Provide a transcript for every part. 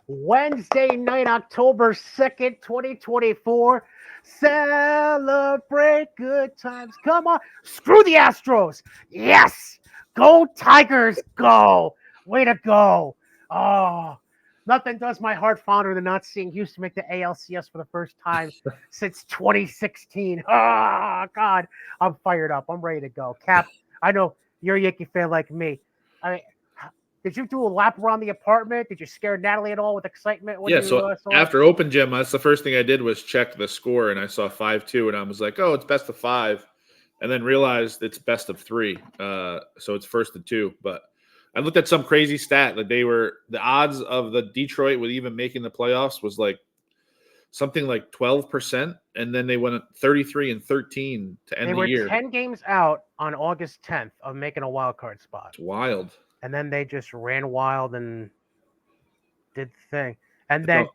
Wednesday night, October 2nd, 2024. Celebrate good times. Come on. Screw the Astros. Yes. Go Tigers. Go. Way to go. Oh, nothing does my heart fonder than not seeing Houston make the ALCS for the first time since 2016. Oh, God. I'm fired up. I'm ready to go. Cap, I know you're a Yankee fan like me. I mean, did you do a lap around the apartment? Did you scare Natalie at all with excitement when you so saw after Open Gym, that's the first thing I did was check the score, and I saw 5-2, and I was like, oh, it's best of 5, and then realized it's best of 3. So it's first to 2. But I looked at some crazy stat that the odds of the Detroit with even making the playoffs was like something like 12%, and then they went 33-13 to end the year. They were 10 games out on August 10th of making a wild card spot. It's wild. And then they just ran wild and did the thing. And then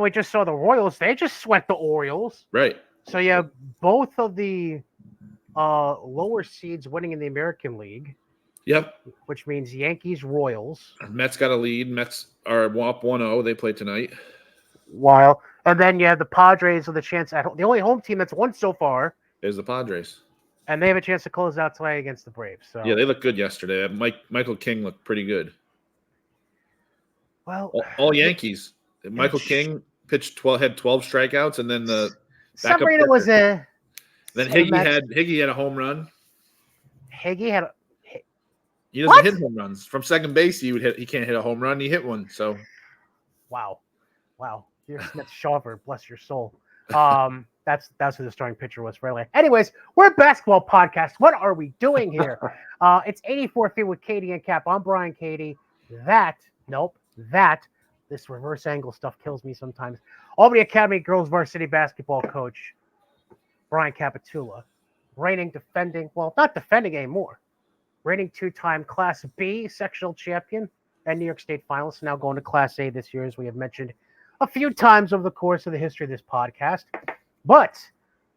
we just saw the Royals. They just swept the Orioles. Right. So you have both of the lower seeds winning in the American League. Yep. Which means Yankees, Royals. Mets got a lead. Mets are up 1-0. They play tonight. Wild. And then you have the Padres with a chance at home. The only home team that's won so far is the Padres. And they have a chance to close out today against the Braves. So yeah, they look good yesterday. Michael King looked pretty good. Well, all Yankees. Michael King pitched had 12 strikeouts, and then the backup Severino was a. Then Higgy had a home run. Higgy had. He doesn't hit home runs from second base. He can't hit a home run. He hit one. So, wow, you're Smith Shawver, bless your soul. That's who the starting pitcher was, really. Anyways, we're a basketball podcast. What are we doing here? It's 84 feet with Cady and Cap. I'm Brian Cady. This reverse angle stuff kills me sometimes. Albany Academy girls varsity basketball coach, Brian Capitula, reigning not defending anymore, reigning 2-time Class B sectional champion and New York State finalist, now going to Class A this year, as we have mentioned a few times over the course of the history of this podcast. But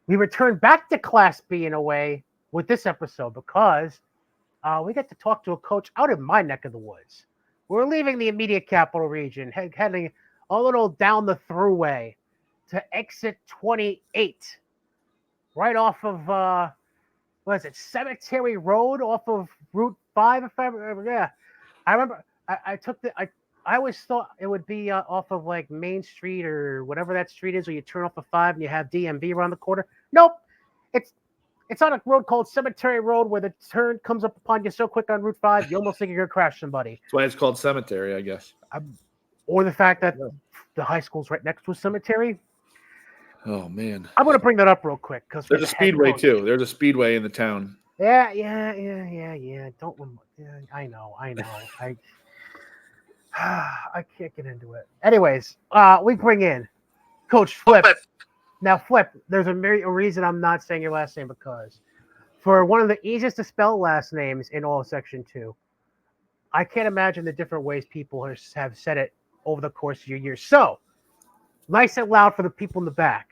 we return back to Class B in a way with this episode because we get to talk to a coach out in my neck of the woods. We're leaving the immediate capital region, heading a little down the thruway to exit 28, right off of, Cemetery Road off of Route 5, if I remember. Yeah, I remember I always thought it would be off of like Main Street or whatever that street is where you turn off the 5 and you have DMV around the corner. Nope. It's on a road called Cemetery Road where the turn comes up upon you so quick on Route 5, you almost think you're going to crash somebody. That's why it's called Cemetery, I guess. Or the fact that the high school's right next to a cemetery. Oh, man. I'm going to bring that up real quick. Because there's a speedway, too. There's a speedway in the town. Yeah. Don't remember. Yeah, I know. I can't get into it. Anyways, we bring in Coach Flip. Now, Flip, there's a reason I'm not saying your last name because for one of the easiest to spell last names in all of Section 2, I can't imagine the different ways people have said it over the course of your years. So, nice and loud for the people in the back.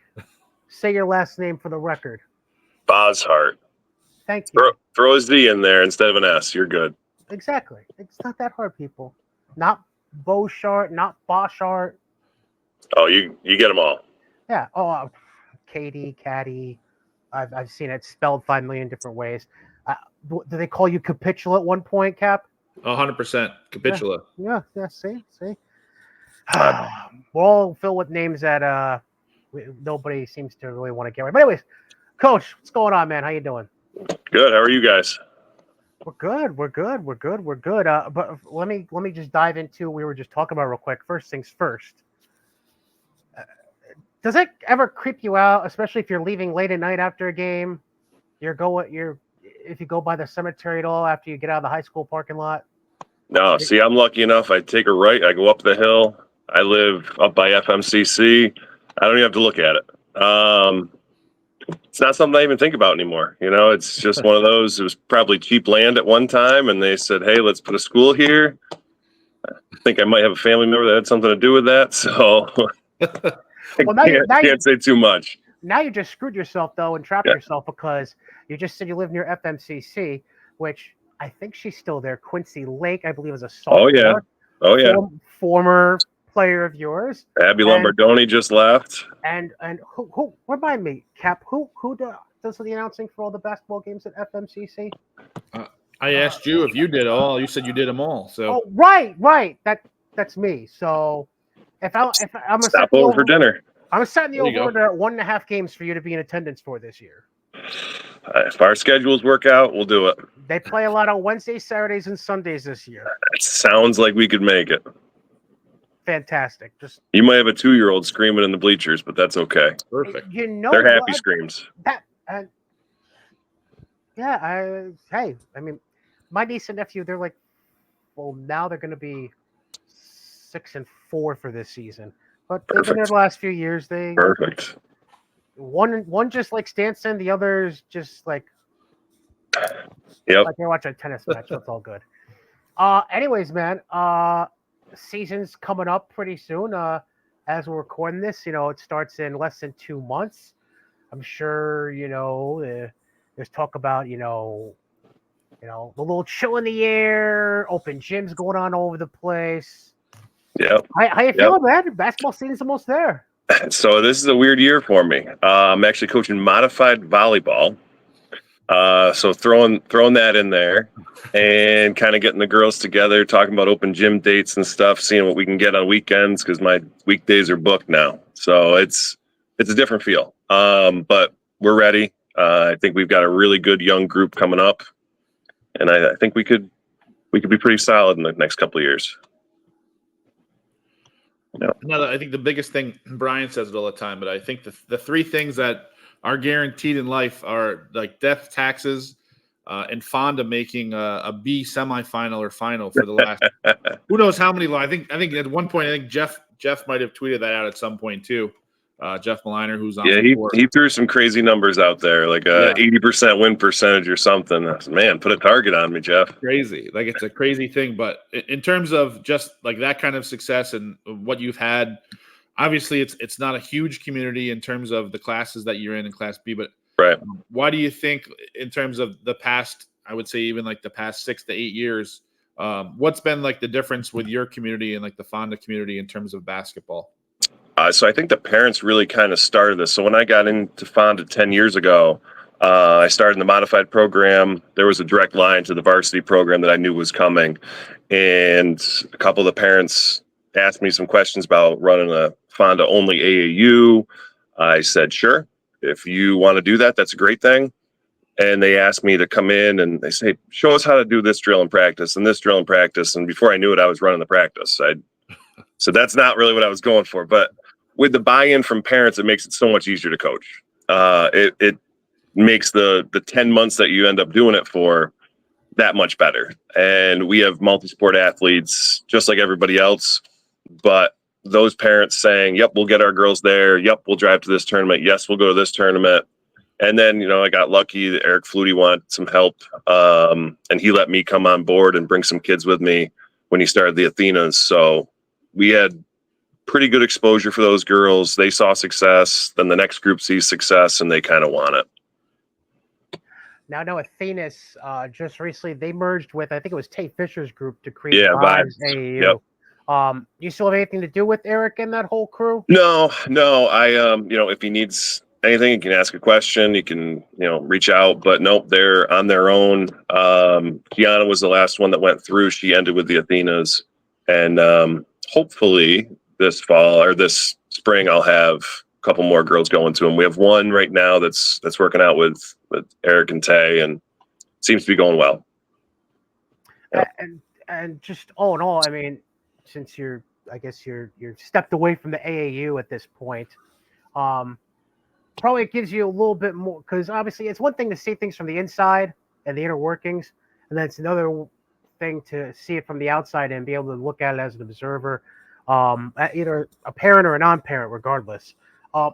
Say your last name for the record. Boshart. Thank you. Throw a Z in there instead of an S. You're good. Exactly. It's not that hard, people. Not Boshart, not Boshart. Oh, you get them all. Yeah. Oh, Cady, Caddy. I've seen it spelled 5 million different ways. Do they call you Capitula at one point, Cap? 100% Capitula. Yeah. See. We're all filled with names that nobody seems to really want to get right. But anyways, Coach, what's going on, man? How you doing? Good. How are you guys? We're good. But let me just dive into what we were just talking about real quick. First things first. Does it ever creep you out, especially if you're leaving late at night after a game? If you go by the cemetery at all after you get out of the high school parking lot? No. See, I'm lucky enough. I take a right. I go up the hill. I live up by FMCC. I don't even have to look at it. It's not something I even think about anymore. It's just one of those. It was probably cheap land at one time, and they said, "Hey, let's put a school here." I think I might have a family member that had something to do with that. So. Well, I can't say too much. Now you just screwed yourself, though, and trapped yourself because you just said you live near FMCC, which I think she's still there. Quincy Lake, I believe, is a sophomore. Oh, yeah. Former player of yours. Abby And- Lombardoni just left. And who remind me, Cap, who does the announcing for all the basketball games at FMCC? I asked you if you did all. You said you did them all. So Oh, right. That's me. So if I'm Stop over for dinner. I'm setting the There you over go. to 1.5 games for you to be in attendance for this year. If our schedules work out, we'll do it. They play a lot on Wednesdays, Saturdays, and Sundays this year. It sounds like we could make it. Fantastic. Just You might have a 2-year-old screaming in the bleachers, but that's okay. perfect. you know They're happy what? screams. That hey, I mean, my niece and nephew, they're like, well, now they're going to be 6-4 for this season, but they've been there the last few years. Perfect. One just like Stanson, the other's just like Yep. like they're watching a tennis match. That's all good. Anyways, man, season's coming up pretty soon. As we're recording this, it starts in less than 2 months. I'm sure there's talk about the little chill in the air, open gyms going on all over the place. Yep. How you feeling, man? Basketball season's almost there. So this is a weird year for me. I'm actually coaching modified volleyball. So throwing that in there and kind of getting the girls together, talking about open gym dates and stuff, seeing what we can get on weekends because my weekdays are booked now. So it's a different feel. But we're ready. I think we've got a really good young group coming up, and I think we could be pretty solid in the next couple of years. No, I think the biggest thing, Brian says it all the time, but I think the three things that are guaranteed in life are like death, taxes, and Fonda making a B semifinal or final for the last who knows how many. I think at one point Jeff might have tweeted that out at some point too. Jeff Maliner, who's on he threw some crazy numbers out there, like 80% win percentage or something. Man, put a target on me, Jeff. Crazy, like it's a crazy thing. But in terms of just like that kind of success and what you've had, obviously it's not a huge community in terms of the classes that you're in Class B. But right, why do you think, in terms of the past, I would say even like the past 6 to 8 years, what's been like the difference with your community and like the Fonda community in terms of basketball? So I think the parents really kind of started this. So when I got into Fonda 10 years ago, I started in the modified program. There was a direct line to the varsity program that I knew was coming. And a couple of the parents asked me some questions about running a Fonda only AAU. I said, sure, if you want to do that, that's a great thing. And they asked me to come in and they say, show us how to do this drill and practice and this drill and practice. And before I knew it, I was running the practice. So that's not really what I was going for. But with the buy-in from parents, it makes it so much easier to coach. It makes the 10 months that you end up doing it for that much better. And we have multi-sport athletes just like everybody else. But those parents saying, yep, we'll get our girls there. Yep, we'll drive to this tournament. Yes, we'll go to this tournament. And then, I got lucky that Eric Flutie wanted some help. And he let me come on board and bring some kids with me when he started the Athenas. So we had pretty good exposure for those girls. They saw success. Then the next group sees success and they kind of want it. Now, I know Athenas just recently, they merged with, I think it was Tate Fisher's group to create Vibes. AAU. Yep. You still have anything to do with Eric and that whole crew? No. I, if he needs anything, he can ask a question. He can, reach out. But nope, they're on their own. Kiana was the last one that went through. She ended with the Athenas. And hopefully this fall or this spring, I'll have a couple more girls going to them. We have one right now that's working out with Eric and Tay, and it seems to be going well. Yeah. And just all in all, I mean, since you're stepped away from the AAU at this point, probably it gives you a little bit more, because obviously it's one thing to see things from the inside and the inner workings, and then it's another thing to see it from the outside and be able to look at it as an observer, either a parent or a non-parent, regardless.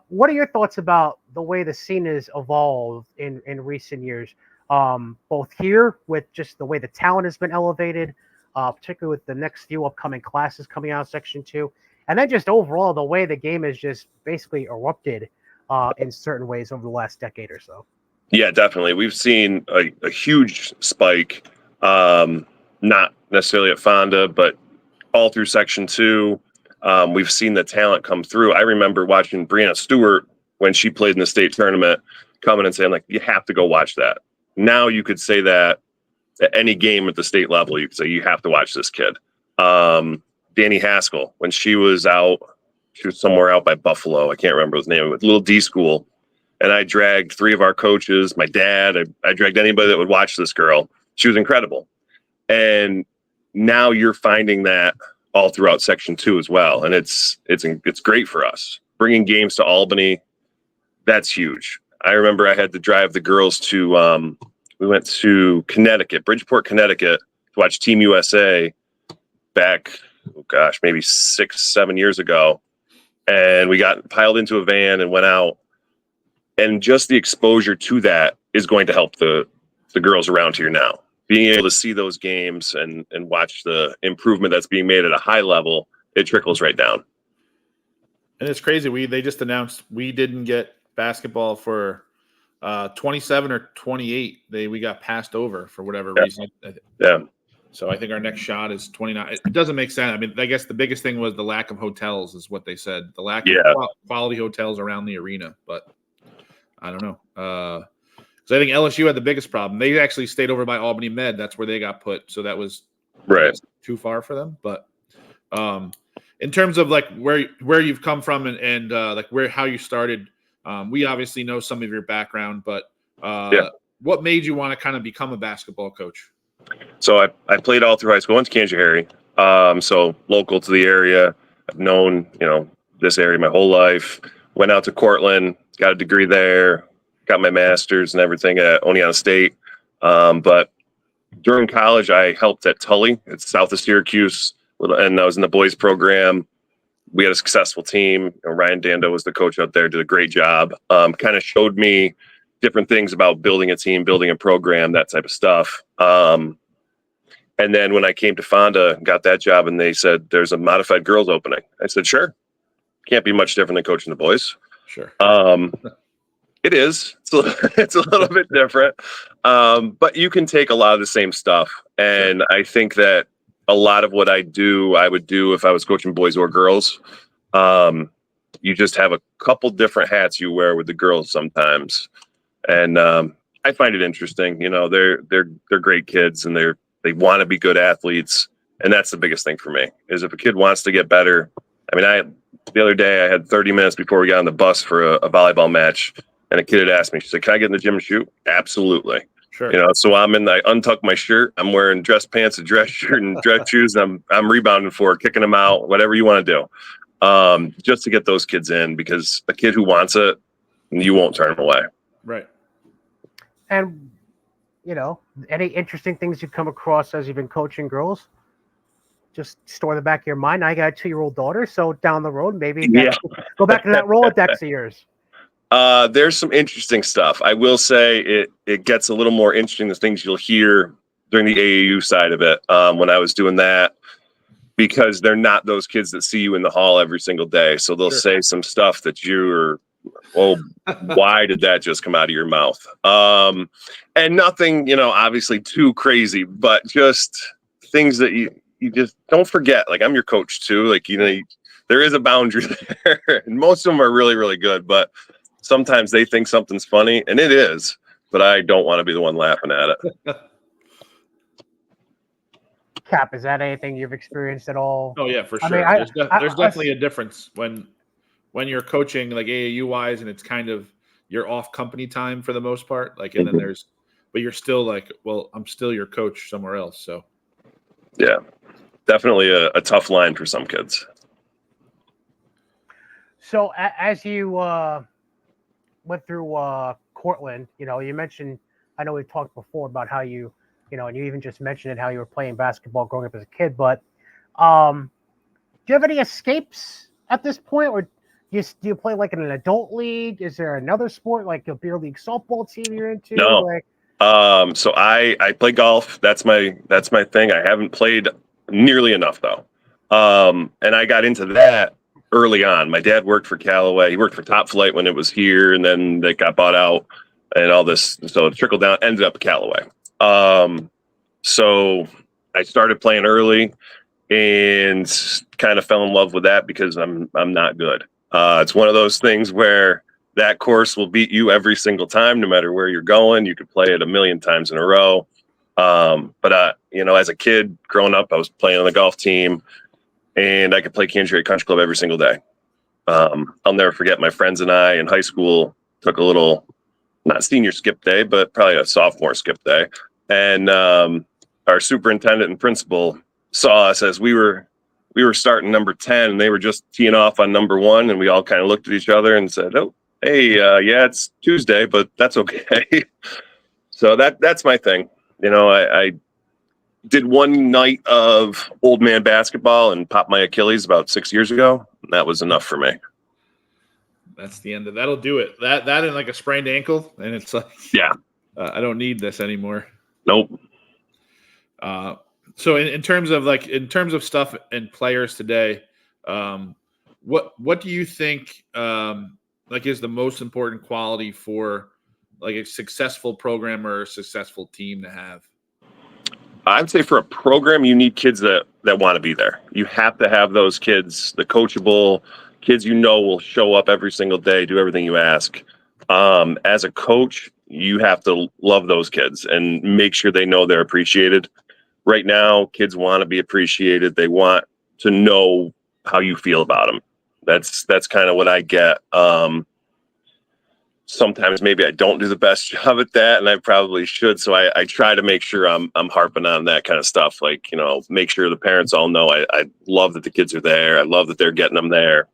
What are your thoughts about the way the scene has evolved in recent years, both here with just the way the talent has been elevated, particularly with the next few upcoming classes coming out of Section 2, and then just overall the way the game has just basically erupted in certain ways over the last decade or so? Yeah, definitely. We've seen a huge spike, not necessarily at Fonda, but all through Section 2. We've seen the talent come through. I remember watching Brianna Stewart when she played in the state tournament, coming and saying, like, you have to go watch that. Now you could say that at any game at the state level, you could say you have to watch this kid. Danny Haskell, when she was somewhere out by Buffalo. I can't remember his name. It was Little D School. And I dragged 3 of our coaches, my dad. I dragged anybody that would watch this girl. She was incredible. And now you're finding that all throughout Section 2 as well. And it's great for us. Bringing games to Albany, that's huge. I remember I had to drive the girls to, we went to Connecticut, Bridgeport, Connecticut, to watch Team USA back, maybe 6-7 years ago. And we got piled into a van and went out. And just the exposure to that is going to help the girls around here now. Being able to see those games and watch the improvement that's being made at a high level, it trickles right down. And it's crazy. They just announced we didn't get basketball for 27 or 28. We got passed over for whatever reason. Yeah. So I think our next shot is 29. It doesn't make sense. I mean, I guess the biggest thing was the lack of hotels is what they said. The lack of quality hotels around the arena. But I don't know. Because I think LSU had the biggest problem. They actually stayed over by Albany Med. That's where they got put. So that was too far for them. But in terms of like where you've come from and like how you started, we obviously know some of your background. But what made you want to kind of become a basketball coach? So I played all through high school. Went to Kansas, so local to the area. I've known this area my whole life. Went out to Cortland, got a degree there, got my master's and everything at Oneonta State. But during college, I helped at Tully. It's south of Syracuse, and I was in the boys program. We had a successful team. Ryan Dando was the coach out there, did a great job. Kind of showed me different things about building a team, building a program, that type of stuff. And then when I came to Fonda, got that job, and they said, there's a modified girls opening. I said, sure. Can't be much different than coaching the boys. Sure. It is. It's a little bit different. But you can take a lot of the same stuff. And I think that a lot of what I would do if I was coaching boys or girls. You just have a couple different hats you wear with the girls sometimes. And I find it interesting. They're great kids, and they want to be good athletes. And that's the biggest thing for me, is if a kid wants to get better. I mean, the other day I had 30 minutes before we got on the bus for a volleyball match, and a kid had asked me, she said, can I get in the gym and shoot? Absolutely. Sure. So I untuck my shirt. I'm wearing dress pants, a dress shirt, and dress shoes. And I'm rebounding kicking them out, whatever you want to do, just to get those kids in, because a kid who wants it, you won't turn them away. Right. And, any interesting things you've come across as you've been coaching girls? Just store in the back of your mind. I got a 2-year-old daughter, so down the road, maybe go back to that Rolodex of yours. There's some interesting stuff. I will say it gets a little more interesting, the things you'll hear during the AAU side of it when I was doing that, because they're not those kids that see you in the hall every single day. So they'll say some stuff that you're, why did that just come out of your mouth? And nothing, obviously too crazy, but just things that you just don't forget. Like, I'm your coach too. Like, there is a boundary there. And most of them are really, really good, but sometimes they think something's funny, and it is, but I don't want to be the one laughing at it. Cap, is that anything you've experienced at all? Oh yeah, for sure. I mean, there's definitely a difference when you're coaching like AAU wise, and it's kind of your off company time for the most part. Like, and then but you're still like, well, I'm still your coach somewhere else. So yeah, definitely a tough line for some kids. So as you went through Cortland, you mentioned, I know we've talked before about how you, and you even just mentioned it, how you were playing basketball growing up as a kid, but do you have any escapes at this point, or do you play like in an adult league? Is there another sport like a beer league softball team you're into? No. So I play golf. That's my thing. I haven't played nearly enough though. And I got into that early on. My dad worked for Callaway. He worked for Top Flight when it was here, and then they got bought out and all this. So it trickled down, ended up at Callaway. So I started playing early, and kind of fell in love with that because I'm not good. It's one of those things where that course will beat you every single time, no matter where you're going. You could play it a million times in a row. But as a kid growing up, I was playing on the golf team, and I could play Kansas City Country Club every single day. I'll never forget my friends and I in high school took a little, not senior skip day, but probably a sophomore skip day. And our superintendent and principal saw us as we were starting number 10, and they were just teeing off on number 1. And we all kind of looked at each other and said, "Oh, hey, yeah, it's Tuesday, but that's okay." So that's my thing. I did one night of old man basketball and popped my Achilles about 6 years ago. And that was enough for me. That's the end of that'll do it. That and like a sprained ankle, and it's like, yeah, I don't need this anymore. Nope. So in terms of stuff and players today, what do you think is the most important quality for like a successful program or a successful team to have? I'd say for a program, you need kids that want to be there. You have to have those kids, the coachable kids will show up every single day, do everything you ask. As a coach, you have to love those kids and make sure they know they're appreciated. Right now, kids want to be appreciated. They want to know how you feel about them. That's kind of what I get. Sometimes maybe I don't do the best job at that, and I probably should. So I try to make sure I'm harping on that kind of stuff. Like, make sure the parents all know I love that the kids are there. I love that they're getting them there.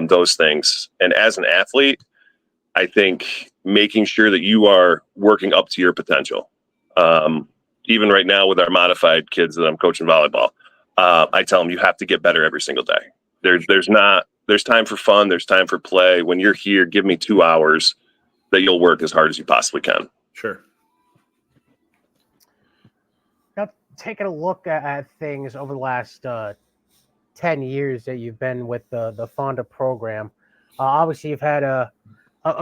Those things. And as an athlete, I think making sure that you are working up to your potential. Even right now with our modified kids that I'm coaching volleyball, I tell them you have to get better every single day. There's time for fun. There's time for play. When you're here, give me 2 hours that you'll work as hard as you possibly can. Sure. Now, taking a look at things over the last 10 years that you've been with the Fonda program, obviously you've had a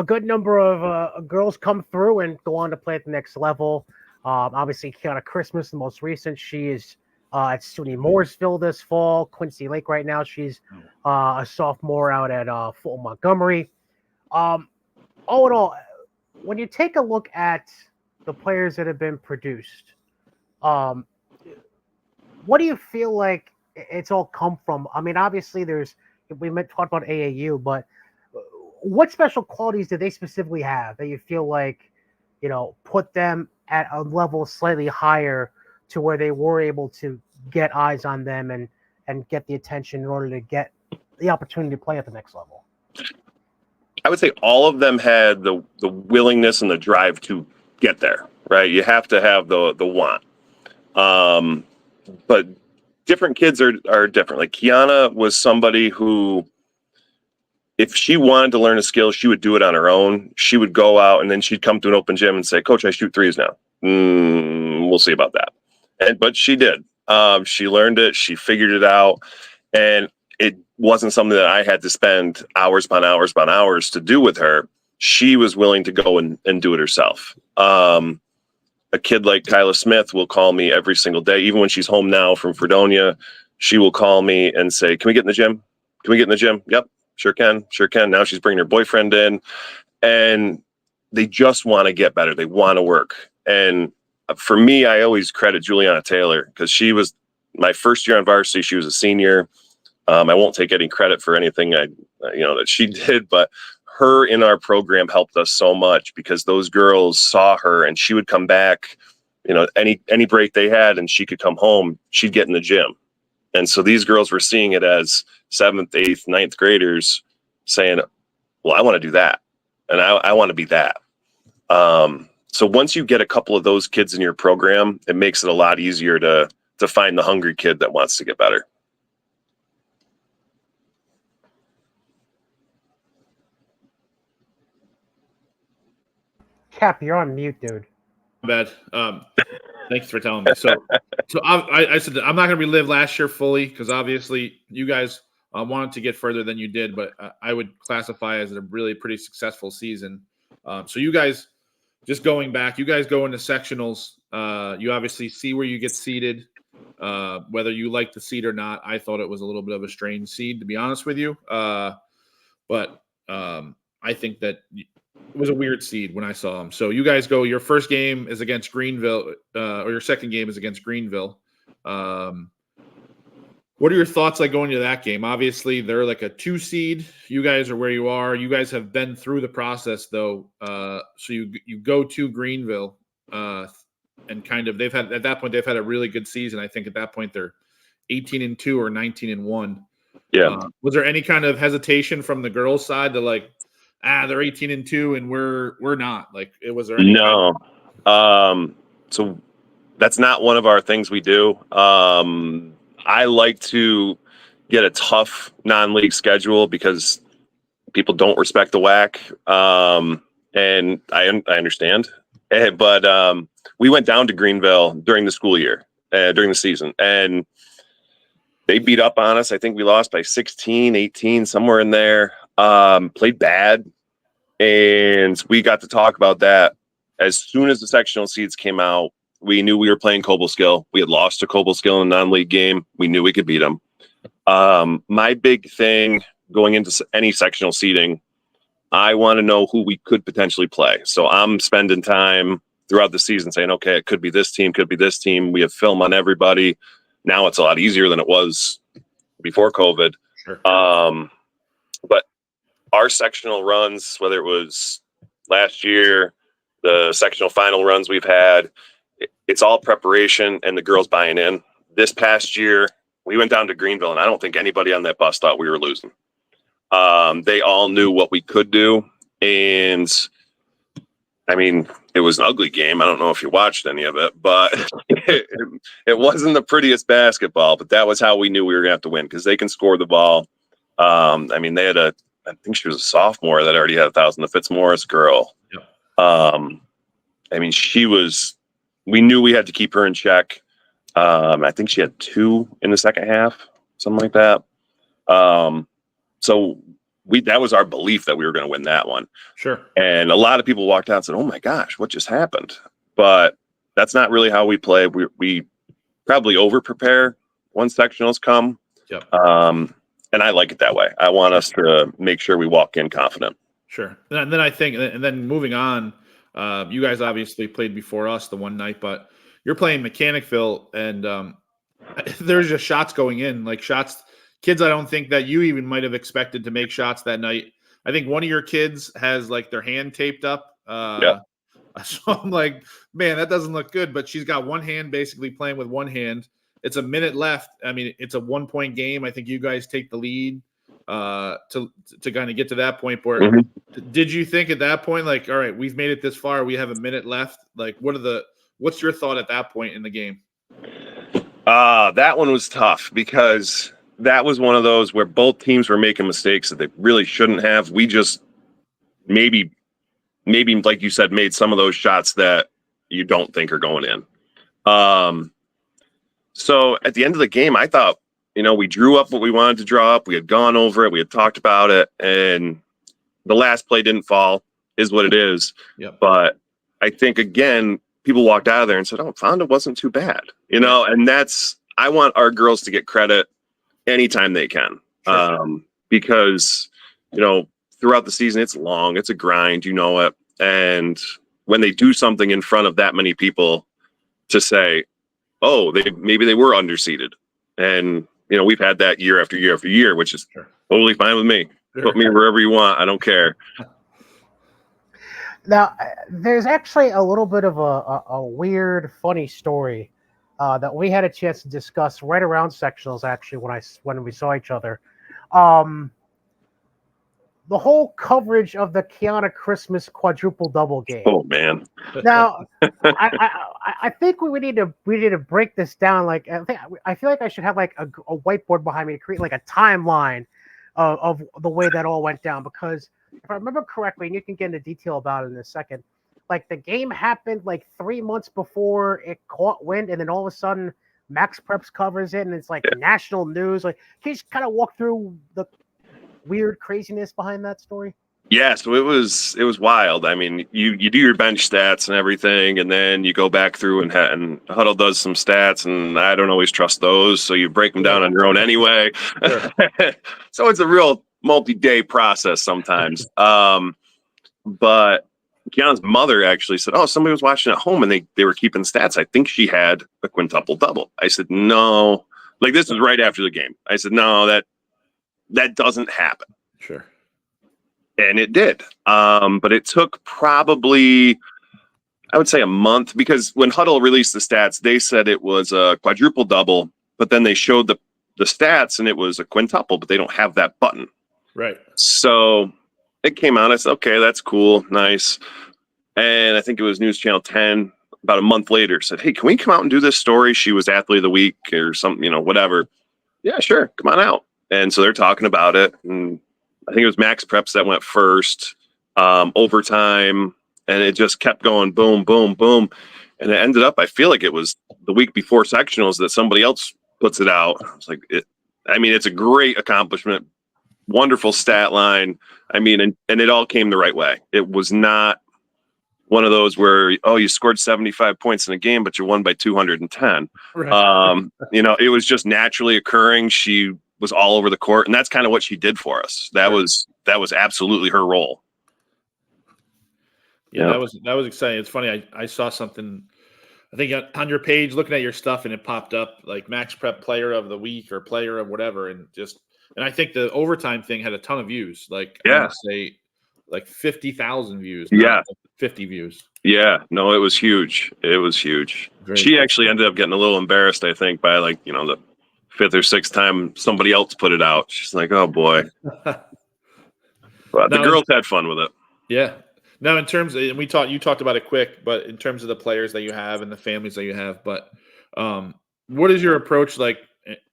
good number of girls come through and go on to play at the next level. Obviously, Kiana Christmas, the most recent, she is at SUNY Mooresville this fall. Quincy Lake right now, she's a sophomore out at Fulton Montgomery. All in all, when you take a look at the players that have been produced, what do you feel like it's all come from? I mean, obviously, we talked about AAU, but what special qualities do they specifically have that you feel like, put them at a level slightly higher to where they were able to get eyes on them and get the attention in order to get the opportunity to play at the next level? I would say all of them had the willingness and the drive to get there, right? You have to have the want. But different kids are different. Like Kiana was somebody who, if she wanted to learn a skill, she would do it on her own. She would go out and then she'd come to an open gym and say, "Coach, I shoot threes now." We'll see about that. But she did. She learned it. She figured it out. And it wasn't something that I had to spend hours upon hours to do with her. She was willing to go and do it herself. A kid like Kyla Smith will call me every single day. Even when she's home now from Fredonia, she will call me and say, "Can we get in the gym? Can we get in the gym?" "Yep, sure can. Sure can." Now she's bringing her boyfriend in, and they just want to get better. They want to work. And for me, I always credit Juliana Taylor because she was my first year on varsity. She was a senior. I won't take any credit for anything that she did, but her in our program helped us so much because those girls saw her and she would come back, any break they had and she could come home, she'd get in the gym. And so these girls were seeing it as 7th, 8th, 9th graders saying, "Well, I want to do that. And I want to be that." So once you get a couple of those kids in your program, it makes it a lot easier to find the hungry kid that wants to get better. Cap, you're on mute, dude. Bad. Thanks for telling me. So I said I'm not going to relive last year fully because obviously you guys wanted to get further than you did, but I would classify as a really pretty successful season. So you guys, just going back, you guys go into sectionals. You obviously see where you get seated. Whether you like the seed or not, I thought it was a little bit of a strange seed, to be honest with you. But I think that it was a weird seed when I saw them. So you guys go, your first game is against Greenville, or your second game is against Greenville. What are your thoughts like going to that game? Obviously, they're like a 2 seed. You guys are where you are. You guys have been through the process, though. So you go to Greenville, and kind of they've had at that point they've had a really good season. I think at that point they're 18-2 or 19-1. Yeah. Was there any kind of hesitation from the girls' side to like, they're 18-2 and we're not? Like, was there any? No. So that's not one of our things we do. I like to get a tough non-league schedule because people don't respect the WAC. And I understand. But we went down to Greenville during the school year, during the season, and they beat up on us. I think we lost by 16, 18, somewhere in there. Played bad. And we got to talk about that. As soon as the sectional seeds came out, we knew we were playing Cobleskill. We had lost to Cobleskill in a non-league game. We knew we could beat them. My big thing going into any sectional seeding, I want to know who we could potentially play. So I'm spending time throughout the season saying, okay, it could be this team, could be this team. We have film on everybody. Now it's a lot easier than it was before COVID. Sure. But our sectional runs, whether it was last year, the sectional final runs we've had, it's all preparation and the girls buying in. This past year, we went down to Greenville, and I don't think anybody on that bus thought we were losing. They all knew what we could do. And I mean, it was an ugly game. I don't know if you watched any of it, but it wasn't the prettiest basketball, but that was how we knew we were going to have to win because they can score the ball. I mean, they had I think she was a sophomore that already had 1,000, the Fitzmaurice girl. Yep. I mean, we knew we had to keep her in check. I think she had 2 in the second half, something like that. So that was our belief that we were going to win that one. Sure. And a lot of people walked out and said, "Oh my gosh, what just happened?" But that's not really how we play. We probably over prepare when sectionals come. Yep. And I like it that way. I want us to make sure we walk in confident. Sure. And then I think, and then moving on, you guys obviously played before us the one night, but you're playing Mechanicville, and there's just shots going in, like kids I don't think that you even might have expected to make shots that night. I think one of your kids has like their hand taped up. Yeah. So I'm like, man, that doesn't look good, but she's got one hand basically playing with one hand. It's a minute left. I mean, it's a 1-point game. I think you guys take the lead to kind of get to that point. Where did you think at that point, like, all right, we've made it this far, we have a minute left? Like, what's your thought at that point in the game? That one was tough because that was one of those where both teams were making mistakes that they really shouldn't have. We just maybe like you said, made some of those shots that you don't think are going in. So at the end of the game, I thought, we drew up what we wanted to draw up. We had gone over it. We had talked about it. And the last play didn't fall, is what it is. Yep. But I think, again, people walked out of there and said, "Oh, Fonda wasn't too bad." And I want our girls to get credit anytime they can. Sure. Because, throughout the season, it's long, it's a grind, it. And when they do something in front of that many people to say, "Oh, maybe they were underseeded." And, we've had that year after year after year, which is totally fine with me. Sure. Put me wherever you want. I don't care. Now, there's actually a little bit of a weird, funny story that we had a chance to discuss right around sectionals, actually, when we saw each other. The whole coverage of the Kiana Christmas quadruple double game. Oh man! Now, I think we need to break this down. Like, I feel like I should have like a whiteboard behind me to create like a timeline of the way that all went down. Because if I remember correctly, and you can get into detail about it in a second, like the game happened like 3 months before it caught wind, and then all of a sudden Max Preps covers it, and it's like national news. Like, can you just kind of walk through the weird craziness behind that story? Yeah, so it was wild. I mean, you do your bench stats and everything, and then you go back through and Huddle does some stats, and I don't always trust those, so you break them down on your own anyway. Sure. So it's a real multi-day process sometimes. But Kiana's mother actually said, "Oh, somebody was watching at home, and they were keeping stats. I think she had a quintuple double." I said, "No." Like, this was right after the game. I said, "No, that doesn't happen." Sure. And it did. But it took probably, I would say, a month, because when Huddle released the stats, they said it was a quadruple double, but then they showed the stats and it was a quintuple, but they don't have that button. Right. So it came out. I said, okay, that's cool. Nice. And I think it was News Channel 10 about a month later said, "Hey, can we come out and do this story? She was athlete of the week or something, whatever." Yeah, sure. Come on out. And so they're talking about it. And I think it was Max Preps that went first, overtime, and it just kept going boom, boom, boom. And it ended up, I feel like it was the week before sectionals that somebody else puts it out. It's like, it's a great accomplishment, wonderful stat line. I mean, and it all came the right way. It was not one of those where, oh, you scored 75 points in a game, but you won by 210. Right. It was just naturally occurring. She was all over the court, and that's kind of what she did for us. That was absolutely her role. Yeah, that was exciting. It's funny. I saw something, I think, on your page, looking at your stuff, and it popped up like Max Prep Player of the Week or Player of whatever, and I think the overtime thing had a ton of views. Like, I want to say like 50,000 views. Yeah, like 50 views. Yeah, no, it was huge. It was huge. She actually ended up getting a little embarrassed, I think, by the fifth or sixth time somebody else put it out. She's like, "Oh boy." But the girls had fun with it. Yeah. Now, in terms of, and you talked about it quick, but in terms of the players that you have and the families that you have, but what is your approach like?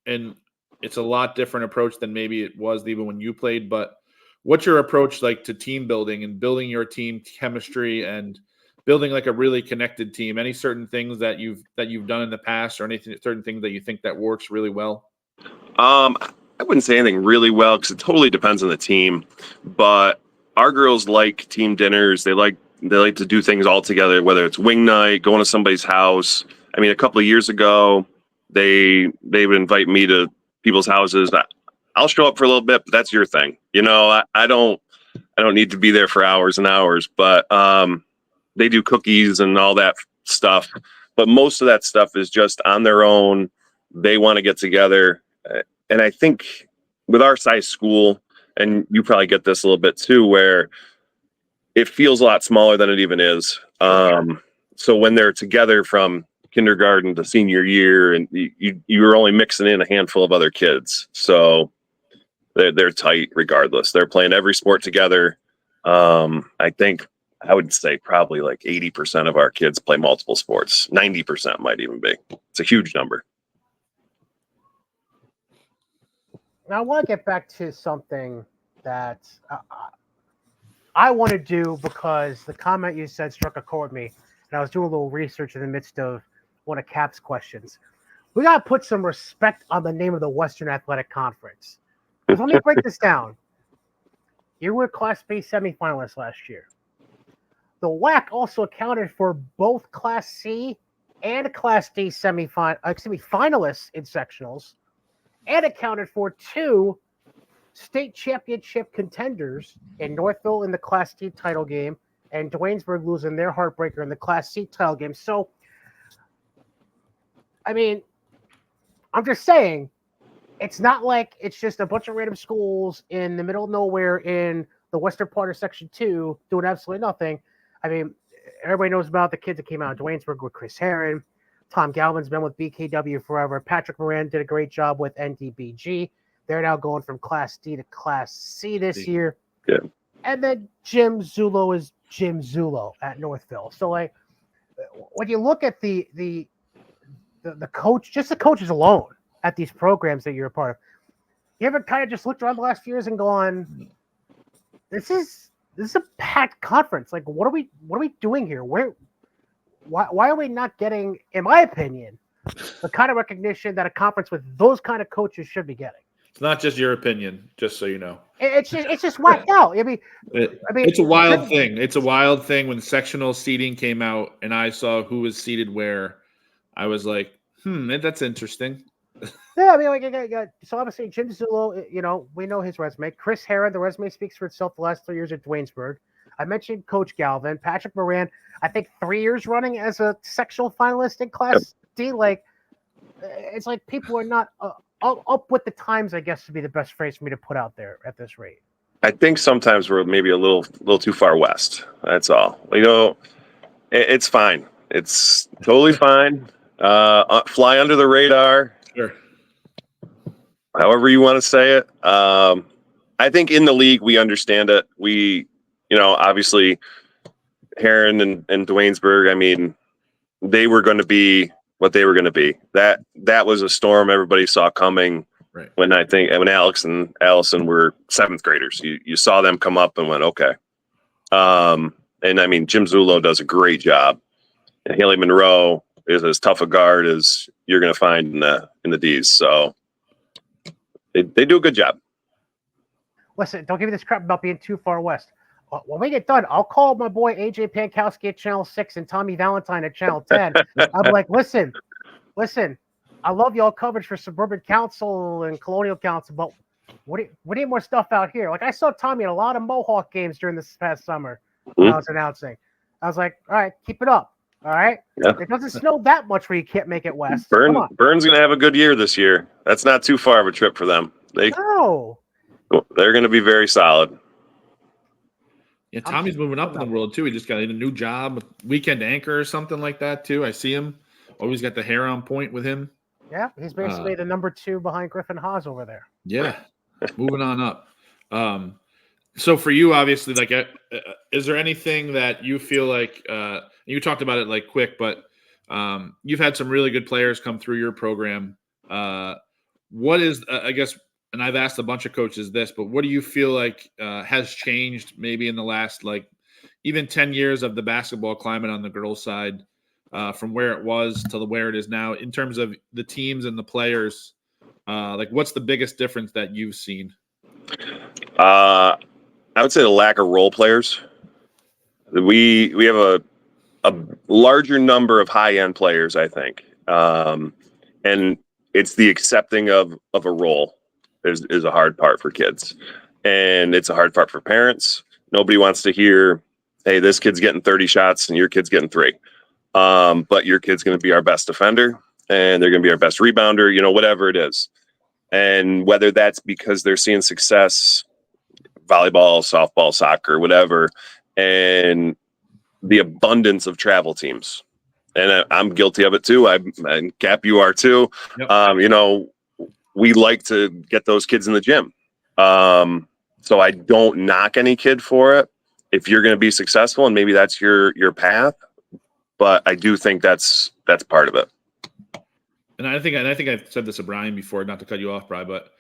And it's a lot different approach than maybe it was even when you played, but what's your approach like to team building and building your team chemistry and building like a really connected team? Any certain things that you've done in the past, or anything, certain things that you think that works really well? I wouldn't say anything really well, because it totally depends on the team. But our girls like team dinners. They like to do things all together, whether it's wing night, going to somebody's house. I mean, a couple of years ago, they would invite me to people's houses. I'll show up for a little bit, but that's your thing. I don't need to be there for hours and hours. But they do cookies and all that stuff. But most of that stuff is just on their own. They want to get together. And I think with our size school, and you probably get this a little bit too, where it feels a lot smaller than it even is. So when they're together from kindergarten to senior year, and you're only mixing in a handful of other kids, so they're tight regardless. They're playing every sport together. I think I would say probably like 80% of our kids play multiple sports. 90% might even be. It's a huge number. Now, I want to get back to something that I want to do, because the comment you said struck a chord with me, and I was doing a little research in the midst of one of Cap's questions. We got to put some respect on the name of the Western Athletic Conference. Because let me break this down. You were Class B semifinalists last year. The WAC also accounted for both Class C and Class D finalists in sectionals, and accounted for 2 state championship contenders in Northville in the Class D title game, and Duanesburg losing their heartbreaker in the Class C title game. So, I mean, I'm just saying, it's not like it's just a bunch of random schools in the middle of nowhere in the western part of Section 2 doing absolutely nothing. I mean, everybody knows about the kids that came out of Duanesburg with Chris Herron. Tom Galvin's been with BKW forever. Patrick Moran did a great job with NDBG. They're now going from Class D to Class C this year. Yeah. And then Jim Zulo is Jim Zulo at Northville. So, like, when you look at the coach, just the coaches alone at these programs that you're a part of, you ever kind of just looked around the last few years and gone, this is a packed conference. Like, what are we doing here? Why are we not getting, in my opinion, the kind of recognition that a conference with those kind of coaches should be getting? not just your opinion, just so you know. It's just whacked out. I mean, It's a wild thing. It's a wild thing when sectional seating came out and I saw who was seated where. I was like, that's interesting. Yeah, I mean, so obviously Jim Zullo, we know his resume. Chris Herron, the resume speaks for itself the last 3 years at Dwaynesburg. I mentioned Coach Galvin, Patrick Moran, I think 3 years running as a sectional finalist in Class D. Like, it's like people are not up with the times, I guess, to be the best phrase for me to put out there at this rate. I think sometimes we're maybe a little too far west. That's all. It's fine. It's totally fine. Fly under the radar. Sure. However you want to say it. I think in the league we understand it. We, obviously Heron and Dwaynesburg, I mean, they were going to be what they were going to be. That was a storm everybody saw coming. Right. When Alex and Allison were 7th graders, you saw them come up and went, okay. And I mean, Jim Zullo does a great job. And Haley Monroe is as tough a guard as you're going to find in the D's. So they do a good job. Listen, don't give me this crap about being too far west. When we get done, I'll call my boy AJ Pankowski at Channel 6 and Tommy Valentine at Channel 10. I'm like, listen, I love y'all coverage for Suburban Council and Colonial Council, but we need more stuff out here. Like, I saw Tommy at a lot of Mohawk games during this past summer when I was announcing. I was like, all right, keep it up. All right. Yeah. It doesn't snow that much where you can't make it west. Burn's going to have a good year this year. That's not too far of a trip for them. They're going to be very solid. Yeah, Tommy's moving up in the world too. He just got a new job, weekend anchor or something like that too. I see him. Always got the hair on point with him. Yeah, he's basically the number 2 behind Griffin Haas over there. Yeah, moving on up. So for you, obviously, like, is there anything that you feel like you talked about it like quick, but you've had some really good players come through your program. What is, I guess, and I've asked a bunch of coaches this, but what do you feel like has changed maybe in the last, like, even 10 years of the basketball climate on the girls' side from where it was to where it is now in terms of the teams and the players? Like, what's the biggest difference that you've seen? I would say the lack of role players. We have a larger number of high-end players, I think. And it's the accepting of a role is a hard part for kids. And it's a hard part for parents. Nobody wants to hear, hey, this kid's getting 30 shots and your kid's getting 3. But your kid's going to be our best defender and they're going to be our best rebounder, whatever it is. And whether that's because they're seeing success, volleyball, softball, soccer, whatever, and the abundance of travel teams. And I'm guilty of it too. And Cap, you are too. Yep. We like to get those kids in the gym. So I don't knock any kid for it. If you're going to be successful and maybe that's your path, but I do think that's part of it. And I think I've said this to Brian before, not to cut you off, Brian, but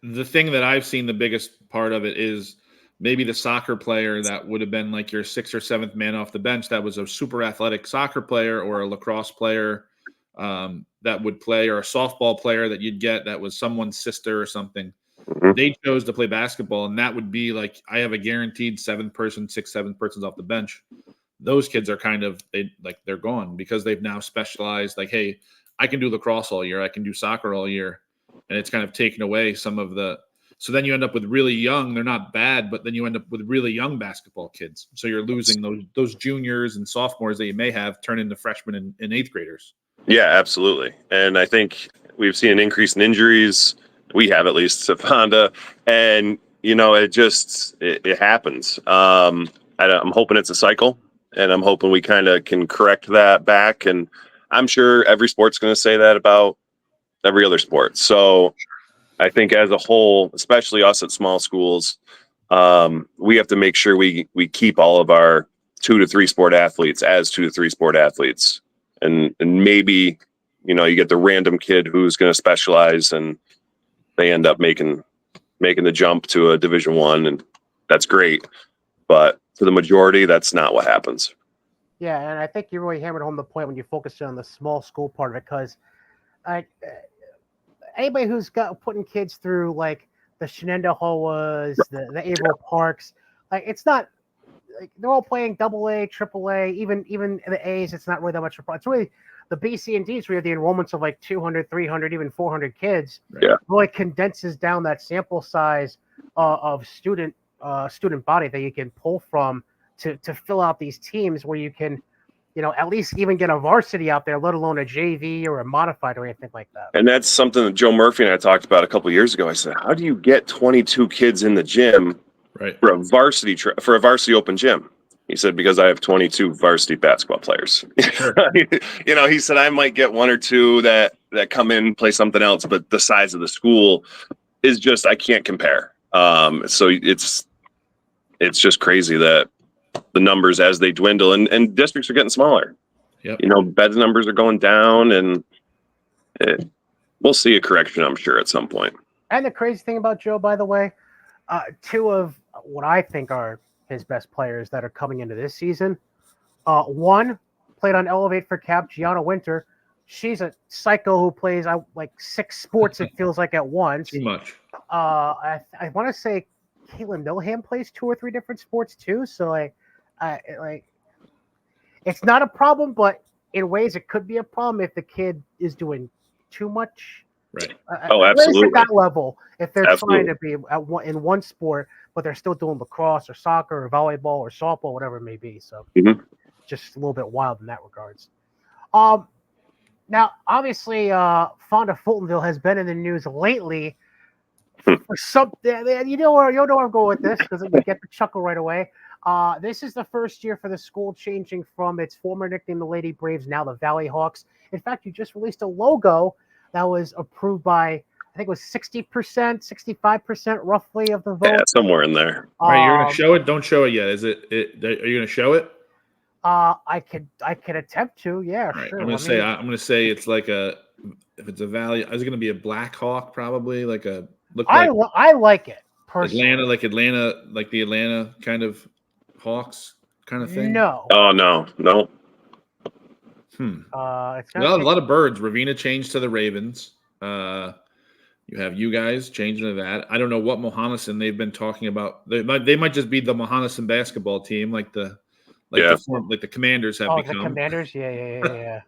the thing that I've seen the biggest part of it is maybe the soccer player that would have been like your 6th or 7th man off the bench that was a super athletic soccer player or a lacrosse player that would play, or a softball player that you'd get that was someone's sister or something. Mm-hmm. They chose to play basketball, and that would be like, I have a guaranteed 7 persons off the bench. Those kids are kind of they're gone because they've now specialized. Like, hey, I can do lacrosse all year, I can do soccer all year, and it's kind of taken away some of the. So then you end up with really young. They're not bad, but then you end up with really young basketball kids. So you're losing those juniors and sophomores that you may have turn into freshmen and 8th graders. Yeah, absolutely. And I think we've seen an increase in injuries. We have, at least, at Fonda. And, it happens. I'm hoping it's a cycle, and I'm hoping we kind of can correct that back. And I'm sure every sport's going to say that about every other sport. So I think as a whole, especially us at small schools, we have to make sure we keep all of our 2 to 3 sport athletes as 2 to 3 sport athletes. And maybe, you get the random kid who's going to specialize and they end up making the jump to a Division I, and that's great. But for the majority, that's not what happens. Yeah, and I think you really hammered home the point when you focused on the small school part of it, because anybody who's got putting kids through like the Shenandoahs, the Averill Parks, like it's not like they're all playing double A, triple A, even the A's. It's not really that much of a problem. It's really the B, C, and D's where you have the enrollments of like 200, 300, even 400 kids. Yeah. Really condenses down that sample size of student body that you can pull from to fill out these teams where you can, at least even get a varsity out there, let alone a JV or a modified or anything like that. And that's something that Joe Murphy and I talked about a couple of years ago. I said, how do you get 22 kids in the gym for a varsity open gym? He said, because I have 22 varsity basketball players. Sure. He said, I might get one or two that come in and play something else, but the size of the school is just, I can't compare. So it's just crazy that the numbers as they dwindle and districts are getting smaller. Yep. Beds numbers are going down, and we'll see a correction, I'm sure, at some point. And the crazy thing about Joe, by the way, two of what I think are his best players that are coming into this season. One played on Elevate for Cap, Gianna Winter. She's a psycho who plays like 6 sports, it feels like, at once. Too much. I want to say Caitlin Milham plays 2 or 3 different sports too. So it's not a problem, but in ways it could be a problem if the kid is doing too much. Right. Absolutely. At that level, if they're Absolutely. trying to be in one sport, but they're still doing lacrosse or soccer or volleyball or softball, whatever it may be. So just a little bit wild in that regards. Now, obviously, Fonda-Fultonville has been in the news lately for something. You know where I'm going with this because you get the chuckle right away. This is the first year for the school changing from its former nickname, the Lady Braves, now the Valley Hawks. In fact, you just released a logo that was approved by, I think it was 60%, 65% roughly of the vote. Yeah, somewhere in there. All right, you're gonna show it. Don't show it yet. Is it? Are you gonna show it? I could attempt to. Yeah, Right. sure. I'm gonna say it's like if it's a Valley, is it gonna be a Black Hawk? Probably like I like it personally. Atlanta, like the Atlanta kind of Hawks kind of thing. No. Oh no. It's a lot of birds. Ravenna changed to the Ravens. You have you guys changing to that. I don't know what Mohanison they've been talking about. They might just be the Mohanison basketball team, like the Commanders have become. The Commanders, yeah.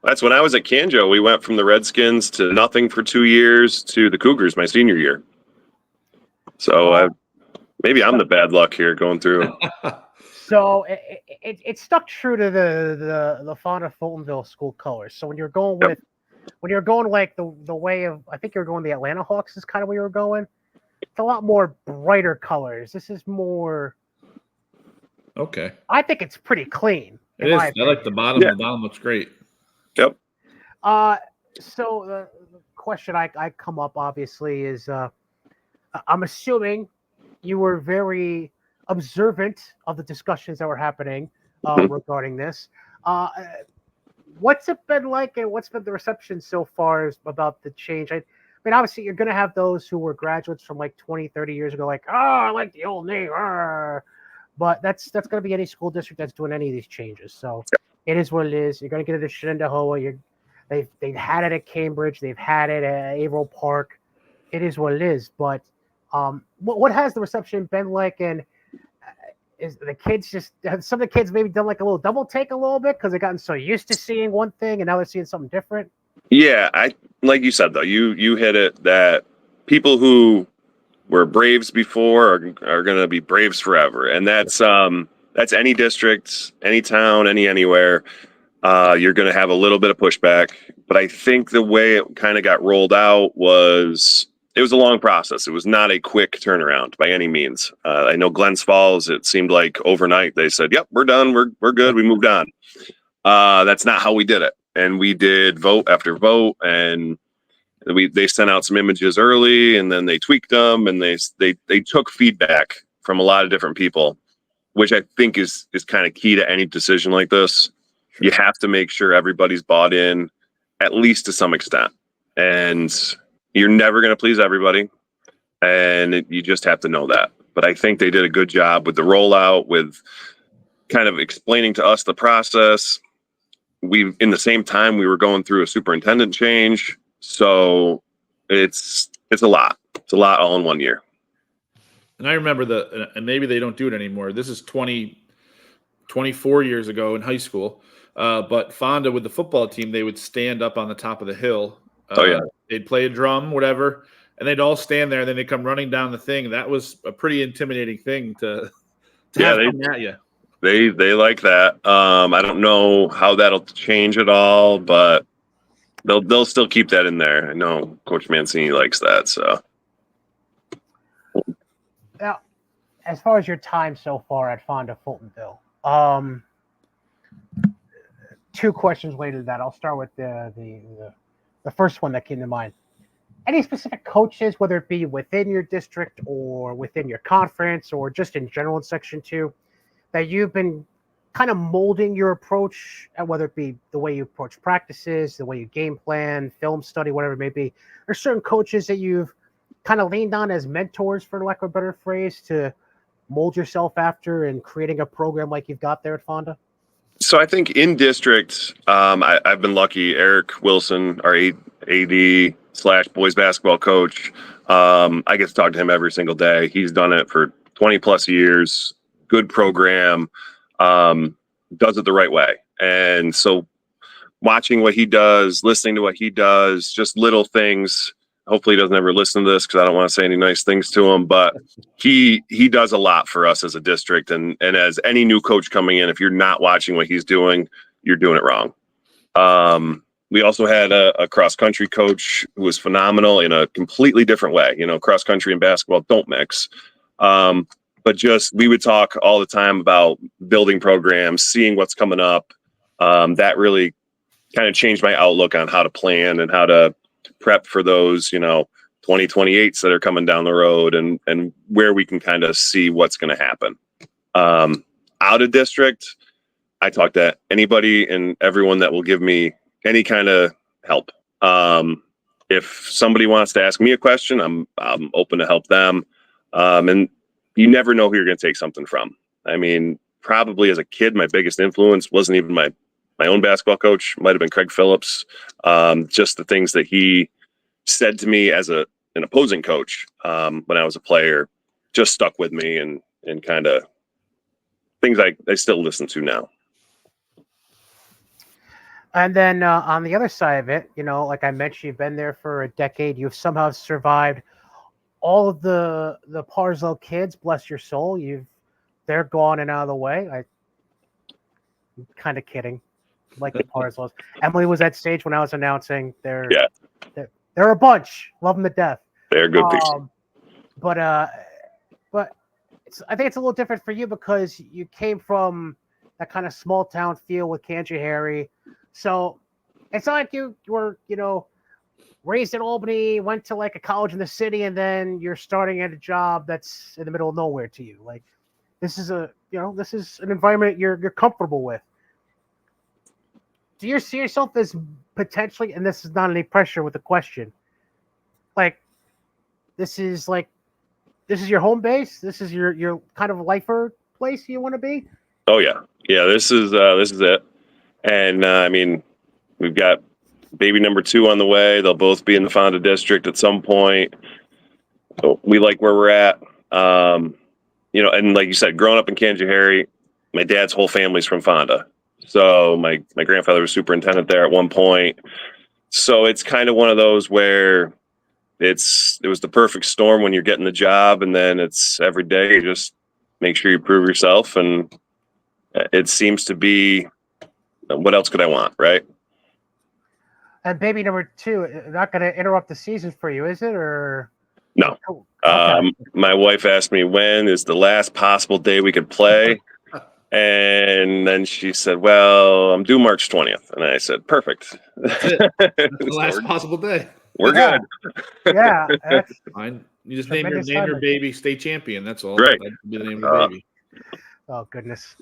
That's when I was at Canjo. We went from the Redskins to nothing for 2 years to the Cougars my senior year. So maybe I'm the bad luck here going through. So it stuck true to the Fonda-Fultonville school colors. So when you're going like the way of, I think you're going the Atlanta Hawks is kind of where you're going. It's a lot more brighter colors. This is more. Okay. I think it's pretty clean. It is. I like the bottom. Yeah. The bottom looks great. Yep. So the question I come up obviously is, I'm assuming you were very observant of the discussions that were happening regarding this. What's it been like, and what's been the reception so far about the change? I mean, obviously, you're going to have those who were graduates from like 20, 30 years ago, like, I like the old name. But that's going to be any school district that's doing any of these changes. So it is what it is. You're going to get it at Shenandoah. They've had it at Cambridge. They've had it at Averill Park. It is what it is. But what has the reception been like? And is the kids have some of the kids maybe done like a little double take a little bit because they've gotten so used to seeing one thing and now they're seeing something different? Yeah, like you said though, you hit it that people who were Braves before are going to be Braves forever, and that's any district, any town, anywhere. You're going to have a little bit of pushback, but I think the way it kind of got rolled out was. It was a long process. It was not a quick turnaround by any means. I know Glens Falls, it seemed like overnight they said, yep, we're done. We're good. We moved on. That's not how we did it. And we did vote after vote, and they sent out some images early, and then they tweaked them, and they took feedback from a lot of different people, which I think is kind of key to any decision like this. You have to make sure everybody's bought in at least to some extent. And you're never going to please everybody, and you just have to know that. But I think they did a good job with the rollout, with kind of explaining to us the process. In the same time, we were going through a superintendent change. So it's a lot. It's a lot all in 1 year. And I remember and maybe they don't do it anymore. This is 24 years ago in high school. But Fonda with the football team, they would stand up on the top of the hill. They'd play a drum, whatever, and they'd all stand there. And then they'd come running down the thing. That was a pretty intimidating thing to have come at you. They like that. I don't know how that'll change at all, but they'll still keep that in there. I know Coach Mancini likes that. So now, as far as your time so far at Fonda-Fultonville, two questions related to that. I'll start with the first one that came to mind. Any specific coaches, whether it be within your district or within your conference or just in general in Section 2, that you've been kind of molding your approach, whether it be the way you approach practices, the way you game plan, film study, whatever it may be? Are certain coaches that you've kind of leaned on as mentors, for lack of a better phrase, to mold yourself after and creating a program like you've got there at Fonda? So I think in district, I've been lucky. Eric Wilson, our AD / boys basketball coach, I get to talk to him every single day. He's done it for 20 plus years. Good program, does it the right way. And so watching what he does, listening to what he does, just little things. Hopefully he doesn't ever listen to this because I don't want to say any nice things to him, but he does a lot for us as a district. And as any new coach coming in, if you're not watching what he's doing, you're doing it wrong. We also had a cross country coach who was phenomenal in a completely different way. You know, cross country and basketball don't mix. But just, we would talk all the time about building programs, seeing what's coming up. That really kind of changed my outlook on how to plan and how to prep for those, 2028s that are coming down the road and where we can kind of see what's going to happen. Out of district, I talk to anybody and everyone that will give me any kind of help. If somebody wants to ask me a question, I'm open to help them. And you never know who you're going to take something from. I mean, probably as a kid, my biggest influence wasn't even my own basketball coach. Might have been Craig Phillips. Just the things that he said to me as an opposing coach when I was a player just stuck with me and kind of things I still listen to now. And then on the other side of it, like I mentioned, you've been there for a decade. You've somehow survived all of the Parslow kids. Bless your soul. They're gone and out of the way. I'm kind of kidding. Like the Parslows. Emily was at stage when I was announcing. They're a bunch. Love them to death. They're good people. But I think it's a little different for you because you came from that kind of small town feel with Cady. So it's not like you were, raised in Albany, went to like a college in the city, and then you're starting at a job that's in the middle of nowhere to you. Like this is an environment you're comfortable with. Do you see yourself as potentially, and this is not any pressure with the question, like this is your home base? This is your kind of lifer place you want to be? Oh yeah. This is it. And I mean, we've got baby number 2 on the way. They'll both be in the Fonda district at some point. So we like where we're at. And like you said, growing up in Cady, my dad's whole family's from Fonda. So my grandfather was superintendent there at one point. So it's kind of one of those where it was the perfect storm when you're getting the job, and then it's every day you just make sure you prove yourself, and it seems to be, what else could I want, right? And baby number 2, not going to interrupt the season for you, is it? Or no? Okay. My wife asked me when is the last possible day we could play, and then she said, "Well, I'm due March 20th," and I said, "Perfect. That's it. That's the last possible day. We're good." Yeah, that's fine. You just name your baby state champion. That's all. Right. That'd be the name of the baby. Oh goodness.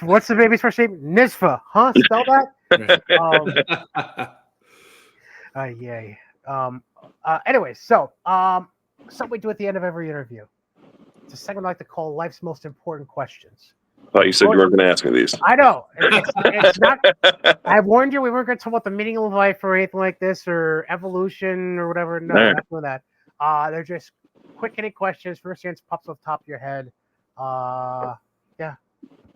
What's the baby's first name? Nisfa, huh? Spell that? Yay. Anyway, so something we do at the end of every interview. It's a segment I like to call Life's Most Important Questions. thought you said you weren't going to ask me these. I know. It's not. I warned you we weren't going to talk about the meaning of life or anything like this or evolution or whatever. No, Right. not doing that. They're just quick hitting questions. First chance pops off the top of your head. Yeah. You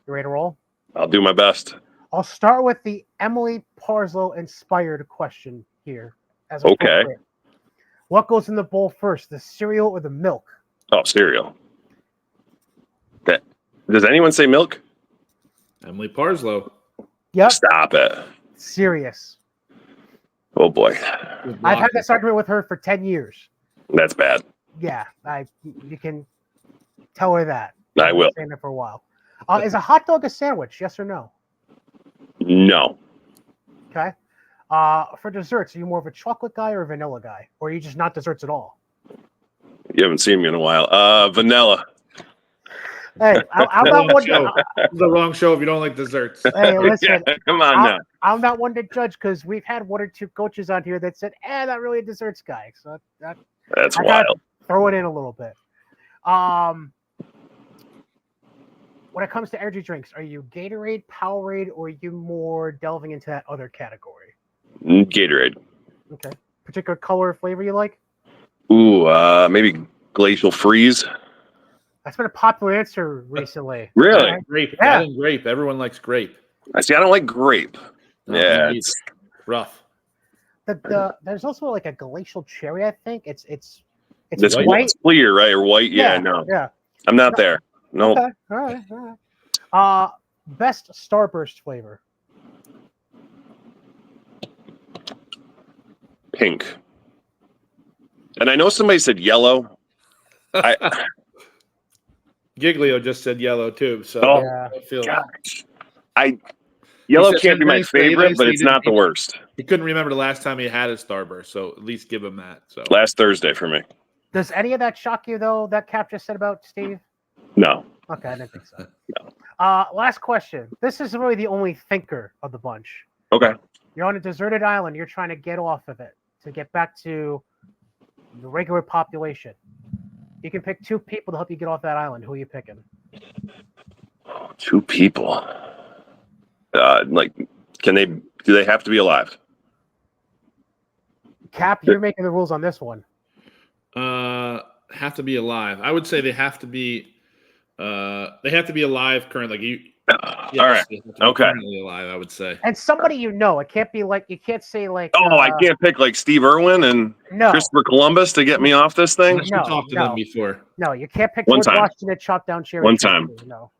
ready to roll? I'll do my best. I'll start with the Emily Parslow inspired question here. As Okay. appropriate. What goes in the bowl first, the cereal or the milk? Oh, cereal. Does anyone say milk? Emily Parslow. Yep. Stop it. Serious. Oh, boy. I've had this argument with her for 10 years. That's bad. Yeah, you can tell her that. I I've will. been saying it for a while. Is a hot dog a sandwich? Yes or no? No. Okay. For desserts, are you more of a chocolate guy or a vanilla guy? Or are you just not desserts at all? You haven't seen me in a while. Vanilla. Hey, I'm not one to, It's the wrong show if you don't like desserts. hey, listen, Yeah, come on now. I'm not one to judge because we've had one or two coaches on here that said, not really a desserts guy. So That's I gotta wild. throw it in a little bit. When it comes to energy drinks, are you Gatorade, Powerade, or are you more delving into that other category? Gatorade. Okay. Particular color or flavor you like? Ooh, maybe glacial freeze. That's been a popular answer recently. Really? Grape. Yeah. Adding grape. Everyone likes grape. I see. I don't like grape. No, Yeah, me it's rough. There's also like a glacial cherry, I think. It's white. white. It's clear, right? Or white? Yeah, no. Yeah. I'm not there. No. Okay. All right. Best Starburst flavor. Pink. And I know somebody said yellow. Giglio just said yellow too. So Oh, Yeah. I feel Gosh. Yellow said can't be my nice, but he favorite, but nicely it's not the didn't- worst. he couldn't remember the last time he had a Starburst, so at least give him that. So Last Thursday for me. Does any of that shock you though? That Cap just said about Steve. No. Okay, I didn't think so. Last question. This is really the only thinker of the bunch. Okay. You're on a deserted island. You're trying to get off of it to get back to the regular population. You can pick two people to help you get off that island. Who are you picking? Two people. Do they have to be alive? Cap, you're making the rules on this one. have to be alive. I would say they have to be alive currently. Like you. Yes, all right. they have to be Okay. currently alive, I would say. And somebody you know. It can't be like you can't say like. Oh, I can't pick like Steve Irwin and No, Christopher Columbus to get me off this thing. Unless you No, talked to no. them before. no, you can't pick One George time. Washington to chop down cherry One trees, time. No.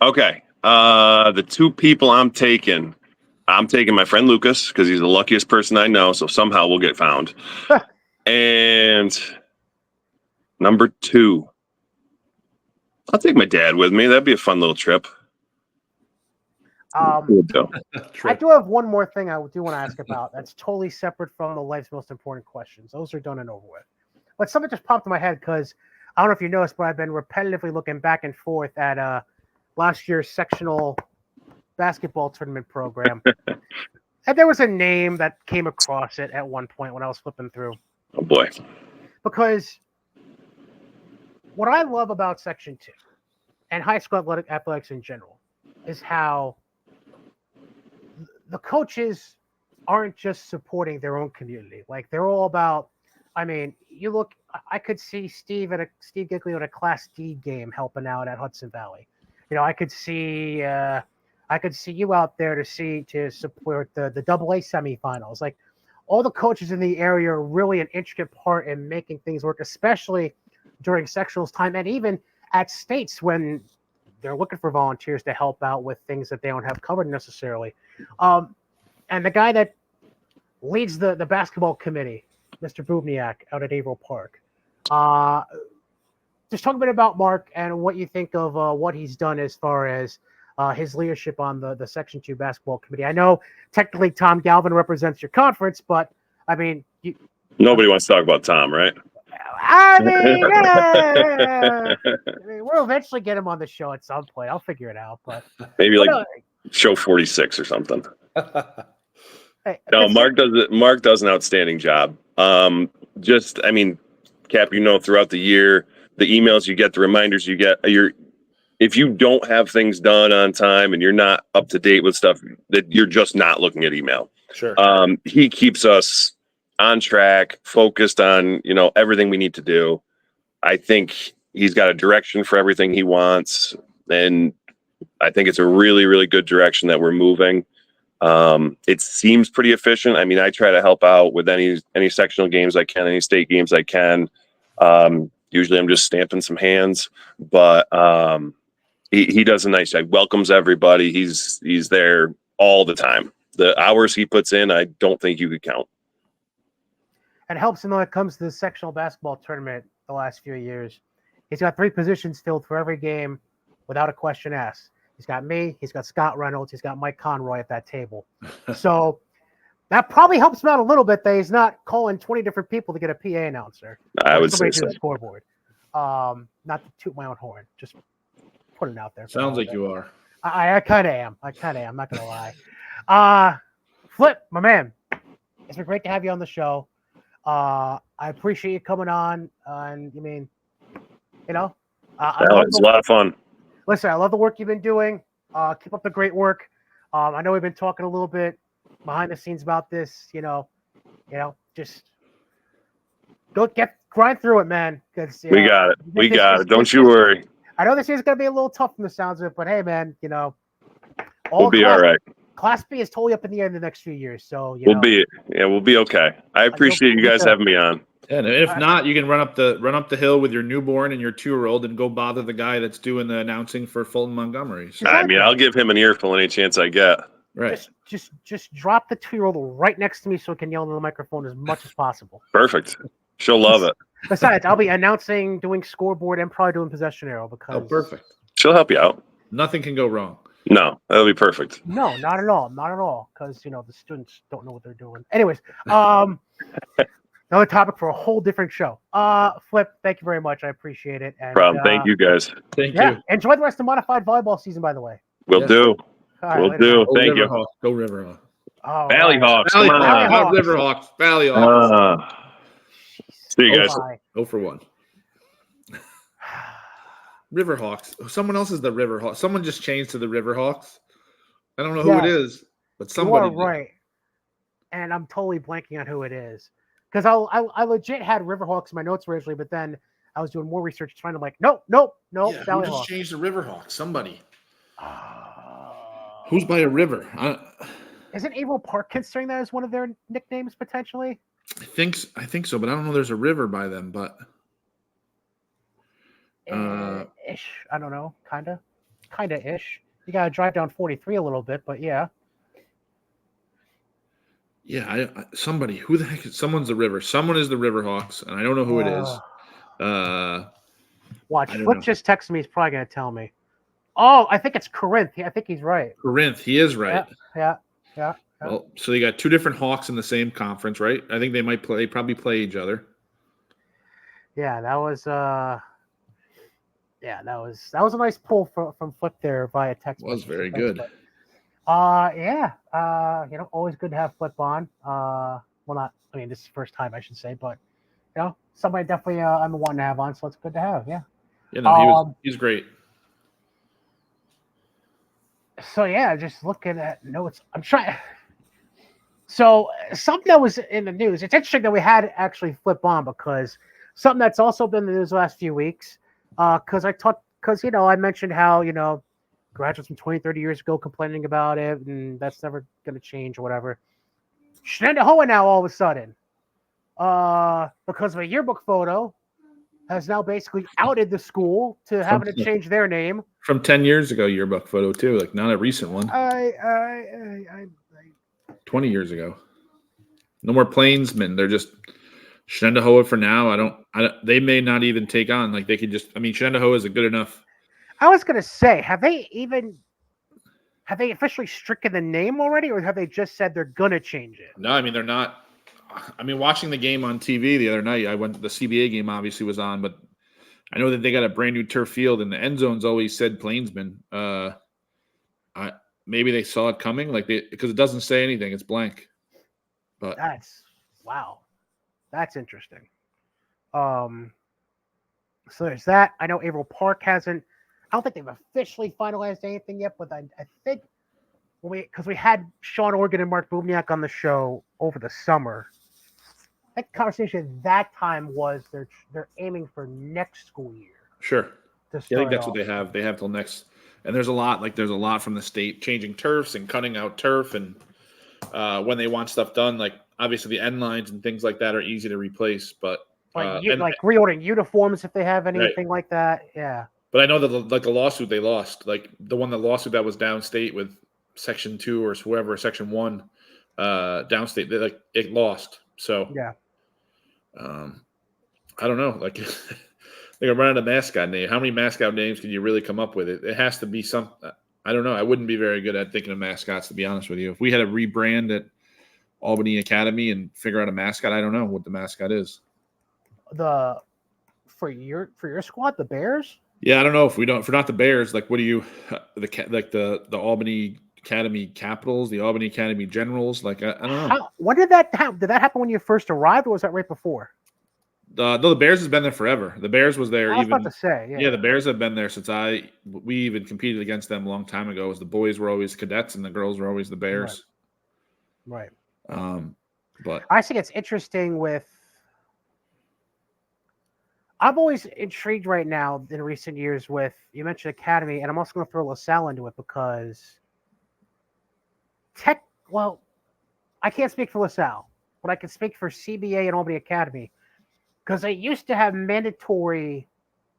Okay. The two people I'm taking my friend Lucas because he's the luckiest person I know. So somehow we'll get found. And number 2, I'll take my dad with me. That'd be a fun little trip. We'll go. I do have one more thing I do want to ask about. That's totally separate from the life's most important questions. Those are done and over with. But something just popped in my head because I don't know if you noticed, but I've been repetitively looking back and forth at last year's sectional basketball tournament program. And there was a name that came across it at one point when I was flipping through. Oh boy. Because what I love about Section 2 and high school athletics in general is how the coaches aren't just supporting their own community. Like they're all about, I mean, I could see Steve Giglio at a Class D game helping out at Hudson Valley. You know, I could see you out there to support the AA semifinals. Like all the coaches in the area are really an intricate part in making things work, especially during sectionals time and even at states when they're looking for volunteers to help out with things that they don't have covered necessarily. And the guy that leads the basketball committee, Mr. Bubniak, out at Averill Park. Just talk a bit about Mark and what you think of what he's done as far as his leadership on the Section 2 basketball committee. I know technically Tom Galvin represents your conference, but I mean, Nobody wants to talk about Tom, right? I mean, we'll eventually get him on the show at some point. I'll figure it out, but Maybe like show 46 or something. Hey, No, Mark does an outstanding job. Cap, throughout the year, the emails you get, the reminders you get, if you don't have things done on time and you're not up to date with stuff, that you're just not looking at email. Sure. He keeps us on track, focused on, everything we need to do. I think he's got a direction for everything he wants. And I think it's a really, really good direction that we're moving. It seems pretty efficient. I mean, I try to help out with any sectional games I can, any state games I can. Usually I'm just stamping some hands, but he does a nice job. Welcomes everybody. He's there all the time. The hours he puts in, I don't think you could count. It helps him when it comes to the sectional basketball tournament the last few years. He's got 3 positions filled for every game without a question asked. He's got me, he's got Scott Reynolds, he's got Mike Conroy at that table. So that probably helps him out a little bit that he's not calling 20 different people to get a PA announcer. I would say so. The scoreboard. Not to toot my own horn, just put it out there. Sounds like you are. I kind of am. I'm not going to lie. Flip, my man, it's been great to have you on the show. I appreciate you coming on. And you mean, it's a lot of fun. Listen, I love the work you've been doing. Keep up the great work. I know we've been talking a little bit behind the scenes about this. Just grind through it, man. We got it. We got it. Don't you worry. I know this year's gonna be a little tough from the sounds of it, but hey, man, we'll be all right. Class B is totally up in the air in the next few years, so we'll be okay. I appreciate you guys having me on. And if not, you can run up the hill with your newborn and your 2-year-old and go bother the guy that's doing the announcing for Fulton Montgomery. So. I mean, I'll give him an earful any chance I get. Right. Just drop the 2-year-old right next to me so I can yell into the microphone as much as possible. Perfect. She'll love it. Besides, I'll be announcing, doing scoreboard, and probably doing possession arrow because. Oh, perfect. She'll help you out. Nothing can go wrong. No, that'll be perfect. No, not at all. Not at all. Because, the students don't know what they're doing. Anyways, another topic for a whole different show. Flip, thank you very much. I appreciate it. And, problem. Thank you, guys. Thank you. Enjoy the rest of the modified volleyball season, by the way. Will do. Right, will do. Go Thank you. Go Riverhawks. Oh, Valley Hawks. Come on. Not Riverhawks. Valley Hawks. See you guys. Go for one. Riverhawks. Someone else is the Riverhawks. Someone just changed to the Riverhawks. I don't know who it is, but somebody. You are right. And I'm totally blanking on who it is. Because I legit had Riverhawks in my notes originally, but then I was doing more research trying to nope. Yeah, Valley who just Hawks. changed to Riverhawks? Somebody. Who's by a river? Isn't Averill Park considering that as one of their nicknames potentially? I think so, but I don't know. There's a river by them, but ish. I don't know. Kinda ish. You gotta drive down 43 a little bit, but yeah. Yeah, somebody. Who the heck? Someone's the river. Someone is the Riverhawks, and I don't know who it is. Watch. Flip just texted me. He's probably gonna tell me. Oh, I think it's Corinth. I think he's right. Corinth. He is right. Yeah. Well, so they got 2 different Hawks in the same conference, right? I think they might play. They probably play each other. Yeah, that was a nice pull from Flip there via text. It was very good. Always good to have Flip on. This is the first time I should say, but somebody definitely I'm wanting to have on, so it's good to have. Yeah. He's great. So yeah, just looking at notes. I'm trying. So something that was in the news. It's interesting that we had actually Flip on because something that's also been in the news the last few weeks. Because I mentioned how graduates from 20, 30 years ago complaining about it, and that's never going to change or whatever. Shenandoah now all of a sudden, because of a yearbook photo, has now basically outed the school to having to change their name. From 10 years ago, yearbook photo too, like not a recent one. 20 years ago. No more Plainsmen. They're just Shenandoah for now. They may not even take on, like they could just, Shenandoah is a good enough. I was going to say, have they officially stricken the name already, or have they just said they're going to change it? No, they're not. Watching the game on TV the other night, the CBA game obviously was on, but I know that they got a brand new turf field and the end zones always said Plainsman. Maybe they saw it coming, because it doesn't say anything. It's blank. But that's interesting. So there's that. I know Averill Park hasn't. I don't think they've officially finalized anything yet, but I think because we had Sean Organ and Mark Bubniak on the show over the summer. That conversation at that time was they're aiming for next school year. Sure. To I start think that's off. what they have. They have till next, and there's a lot from the state changing turfs and cutting out turf, and when they want stuff done, like obviously the end lines and things like that are easy to replace, but like reordering uniforms if they have anything like that. Yeah. But I know that the lawsuit they lost, like the lawsuit that was downstate with Section 2 or whoever, Section 1, downstate, it lost. So yeah. I don't know. Like I'm running a mascot name. How many mascot names can you really come up with? It has to be some. I don't know. I wouldn't be very good at thinking of mascots, to be honest with you. If we had a rebrand at Albany Academy and figure out a mascot, I don't know what the mascot is. For your squad, the Bears. Yeah, I don't know if we're not the Bears. Like, what do you the Albany Academy Capitals, the Albany Academy Generals? Like, I don't know. When did that happen? Did that happen when you first arrived, or was that right before? No, the Bears has been there forever. The Bears was there. I was about to say, yeah, the Bears have been there since we even competed against them a long time ago. As the boys were always cadets and the girls were always the Bears. Right. But I think it's interesting with. I'm always intrigued right now in recent years with, you mentioned Academy, and I'm also going to throw LaSalle into it because I can't speak for LaSalle, but I can speak for CBA and Albany Academy because they used to have mandatory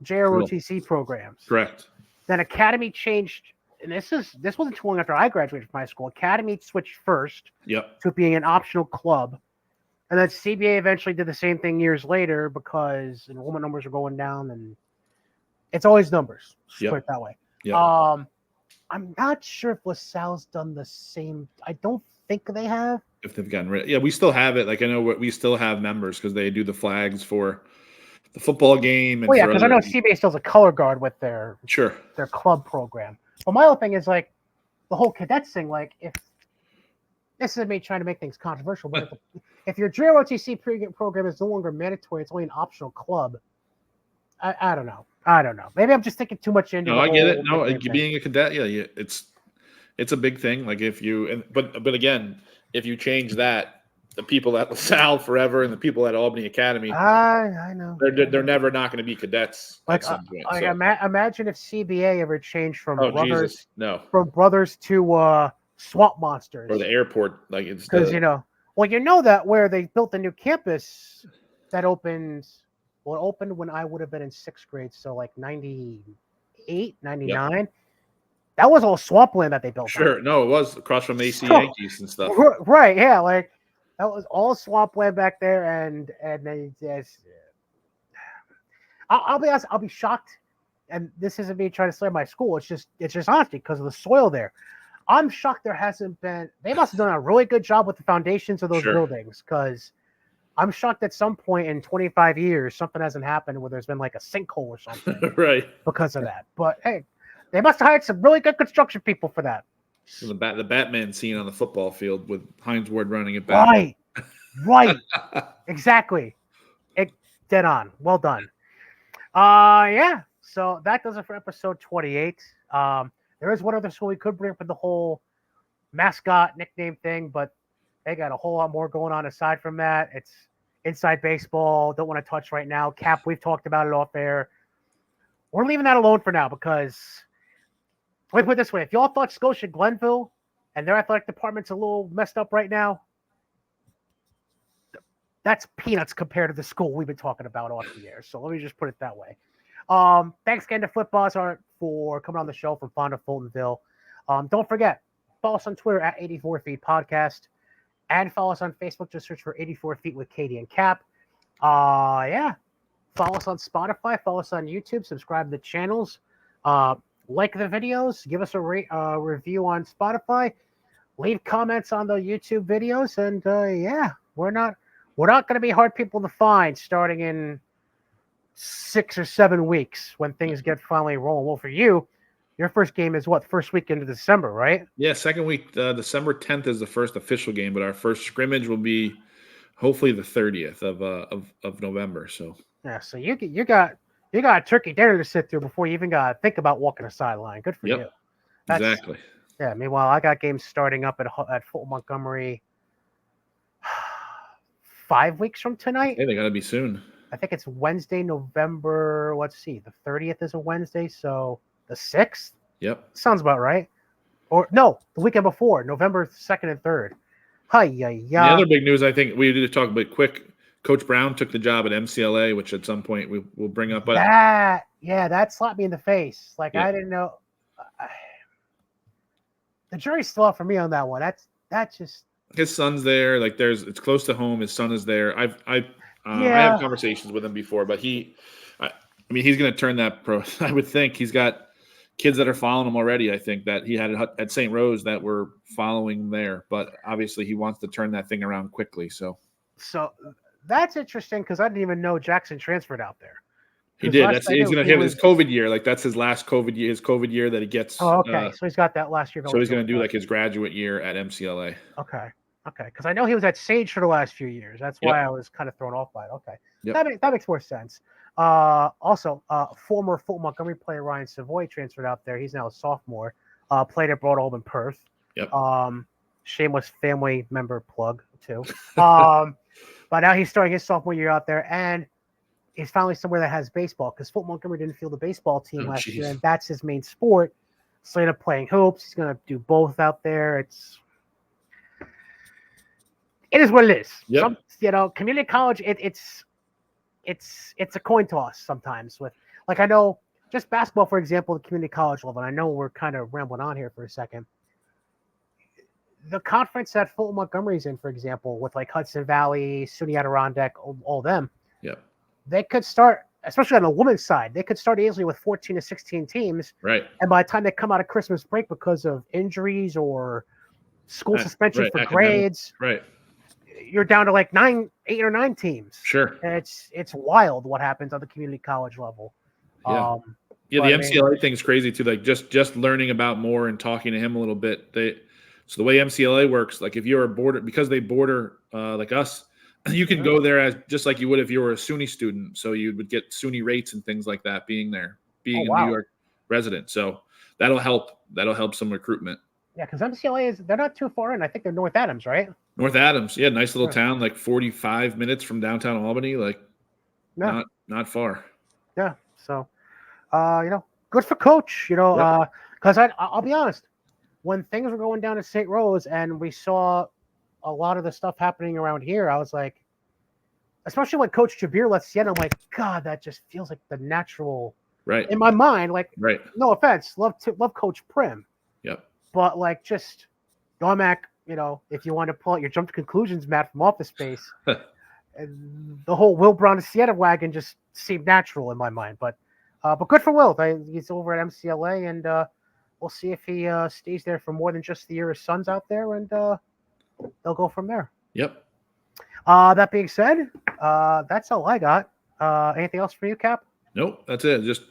JROTC programs. Correct. Then Academy changed, and this wasn't too long after I graduated from high school. Academy switched first to being an optional club. And then CBA eventually did the same thing years later because enrollment numbers are going down, and it's always numbers. Put it that way. Yep. I'm not sure if LaSalle's done the same. I don't think they have. If they've gotten rid, we still have it. Like I know we still have members because they do the flags for the football game. And because I know CBA still has a color guard with their club program. But my whole thing is like the whole cadets thing. Like if this is me trying to make things controversial, but if your JROTC program is no longer mandatory, it's only an optional club. I don't know. Maybe I'm just thinking too much into. No, I get it. No, being a cadet, it's a big thing. Like but again, if you change that, the people at LaSalle forever and the people at Albany Academy, I know they're never not going to be cadets at some point. Imagine if CBA ever changed from brothers to swamp monsters or the airport, like it's because that where they built the new campus that opened when I would have been in 6th grade, so like 98, 99. Yep. That was all swampland that they built. Sure, no, it was across from AC Yankees and stuff. Right, yeah, like that was all swampland back there, and they just. I'll be honest. I'll be shocked, and this isn't me trying to slay my school. It's just honesty because of the soil there. I'm shocked there hasn't been. They must have done a really good job with the foundations of those buildings because I'm shocked at some point in 25 years something hasn't happened where there's been like a sinkhole or something, right? Because of that. But hey, they must have hired some really good construction people for that. So the Batman scene on the football field with Hines Ward running it back. Right, exactly. Dead on. Well done. Yeah. So that does it for episode 28. There is one other school we could bring up with the whole mascot nickname thing, but they got a whole lot more going on aside from that. It's inside baseball. Don't want to touch right now. Cap, we've talked about it off air. We're leaving that alone for now because let me put it this way. If y'all thought Scotia Glenville and their athletic department's a little messed up right now, that's peanuts compared to the school we've been talking about off the air. So let me just put it that way. Thanks again to Flip Boshart for coming on the show from Fonda-Fultonville. Don't forget, follow us on Twitter at 84 Feet Podcast and follow us on Facebook. Just search for 84 Feet with Cady and Cap. Yeah. Follow us on Spotify. Follow us on YouTube. Subscribe to the channels. Like the videos. Give us a review on Spotify. Leave comments on the YouTube videos. And yeah, we're not going to be hard people to find starting in 6 or 7 weeks when things get finally rolling. Well, for you, your first game is what? First week into December, right? Yeah, second week. December 10th is the first official game, but our first scrimmage will be hopefully the 30th of November. So yeah, so you got You got a turkey dinner to sit through before you even got to think about walking a sideline. Good for you. Exactly. Yeah. Meanwhile, I got games starting up at Fulton Montgomery 5 weeks from tonight. Hey, they got to be soon. I think it's Wednesday, November. Let's see. The 30th is a Wednesday, so the 6th. Yep. Sounds about right. Or no, the weekend before, November 2nd and 3rd. Hi, The other big news, I think we need to talk about quick. Coach Brown took the job at MCLA, which at some point we will bring up. But that slapped me in the face. Like I didn't know. The jury's still out for me on that one. That's just his son's there. Like it's close to home. His son is there. I have conversations with him before, but he's going to turn that pro. I would think he's got kids that are following him already. I think that he had at St. Rose that were following there, but obviously he wants to turn that thing around quickly. So that's interesting because I didn't even know Jackson transferred out there. He did. He's going to have his COVID year. Like that's his last COVID year. His COVID year that he gets. Oh, okay. So he's got that last year. So he's going to do like his graduate year at MCLA. Okay. Because I know he was at Sage for the last few years. That's why I was kind of thrown off by it. Okay. Yep. That makes more sense. Also, former Fulton Montgomery player Ryan Savoy transferred out there. He's now a sophomore. Played at Broad in Perth. Yep. Shameless family member plug too. But now he's starting his sophomore year out there, and he's finally somewhere that has baseball because Fulton Montgomery didn't field the baseball team last year, and that's his main sport. So he ended up playing hoops. He's going to do both out there. It is what it is. Yep. Community college, it's a coin toss sometimes with, like, I know just basketball, for example, the community college level, and I know we're kind of rambling on here for a second. The conference that Fulton Montgomery's in, for example, with like Hudson Valley, SUNY Adirondack, all them, they could start, especially on the women's side, they could start easily with 14 to 16 teams. Right. And by the time they come out of Christmas break because of injuries or school suspension for grades, you're down to like 8 or 9 teams. Sure. And it's wild what happens on the community college level. Yeah. The MCLA thing's crazy too. Like just learning about more and talking to him a little bit. So the way MCLA works, like if you're a border, because they border like us, you can go there as just like you would if you were a SUNY student. So you would get SUNY rates and things like that being a New York resident. So that'll help some recruitment. Yeah, because MCLA they're not too far in. I think they're North Adams, right? North Adams, yeah, nice little town, like 45 minutes from downtown Albany, like not far. Yeah, so good for Coach. Because I'll be honest, when things were going down at St. Rose and we saw a lot of the stuff happening around here, I was like, especially when Coach Jabir left Siena, I'm like, God, that just feels like the natural. Right. In my mind, like, right. No offense, love Coach Prim. Yep. But like, just going back, if you want to pull out your jump to conclusions, Matt, from Office Space, and the whole Will Brown to Siena wagon just seemed natural in my mind. But good for Will. He's over at MCLA, and we'll see if he stays there for more than just the year his son's out there, and they'll go from there. Yep. That being said, that's all I got. Anything else for you, Cap? Nope, that's it. Just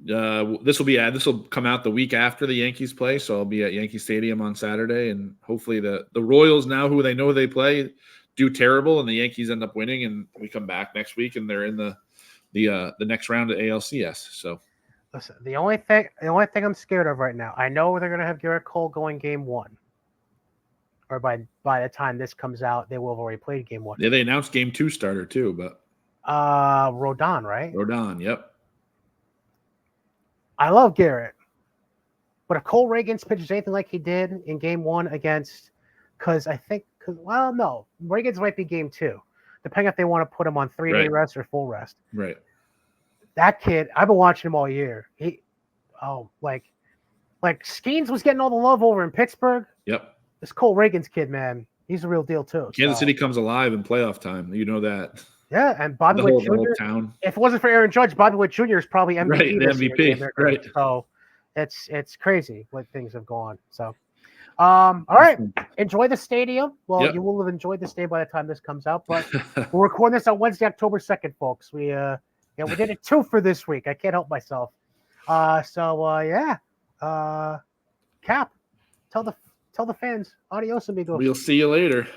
this will come out the week after the Yankees play, so I'll be at Yankee Stadium on Saturday, and hopefully the Royals, now who they know they play, do terrible, and the Yankees end up winning, and we come back next week and they're in the next round of ALCS. So listen, the only thing I'm scared of right now, I know they're gonna have Garrett Cole going game 1. Or by the time this comes out, they will have already played game 1. Yeah, they announced game 2 starter too, but Rodon, right? Rodon, yep. I love Garrett, but if Cole Reagans pitches anything like he did in game 1 against, no, Reagans might be game 2, depending if they want to put him on 3-day rest or full rest. Right. That kid, I've been watching him all year. Like Skeens was getting all the love over in Pittsburgh. Yep. This Cole Reagans kid, man, he's a real deal too. Kansas City comes alive in playoff time. You know that. Yeah, and Bobby Witt Jr. If it wasn't for Aaron Judge, Bobby Witt Jr. is probably MVP. Right, the MVP. Right. So it's crazy what things have gone. So, all right, enjoy the stadium. Well, you will have enjoyed this day by the time this comes out. But we're recording this on Wednesday, October 2nd, folks. We did it 2 for this week. I can't help myself. Cap, tell the fans, adios, amigos. We'll see you later.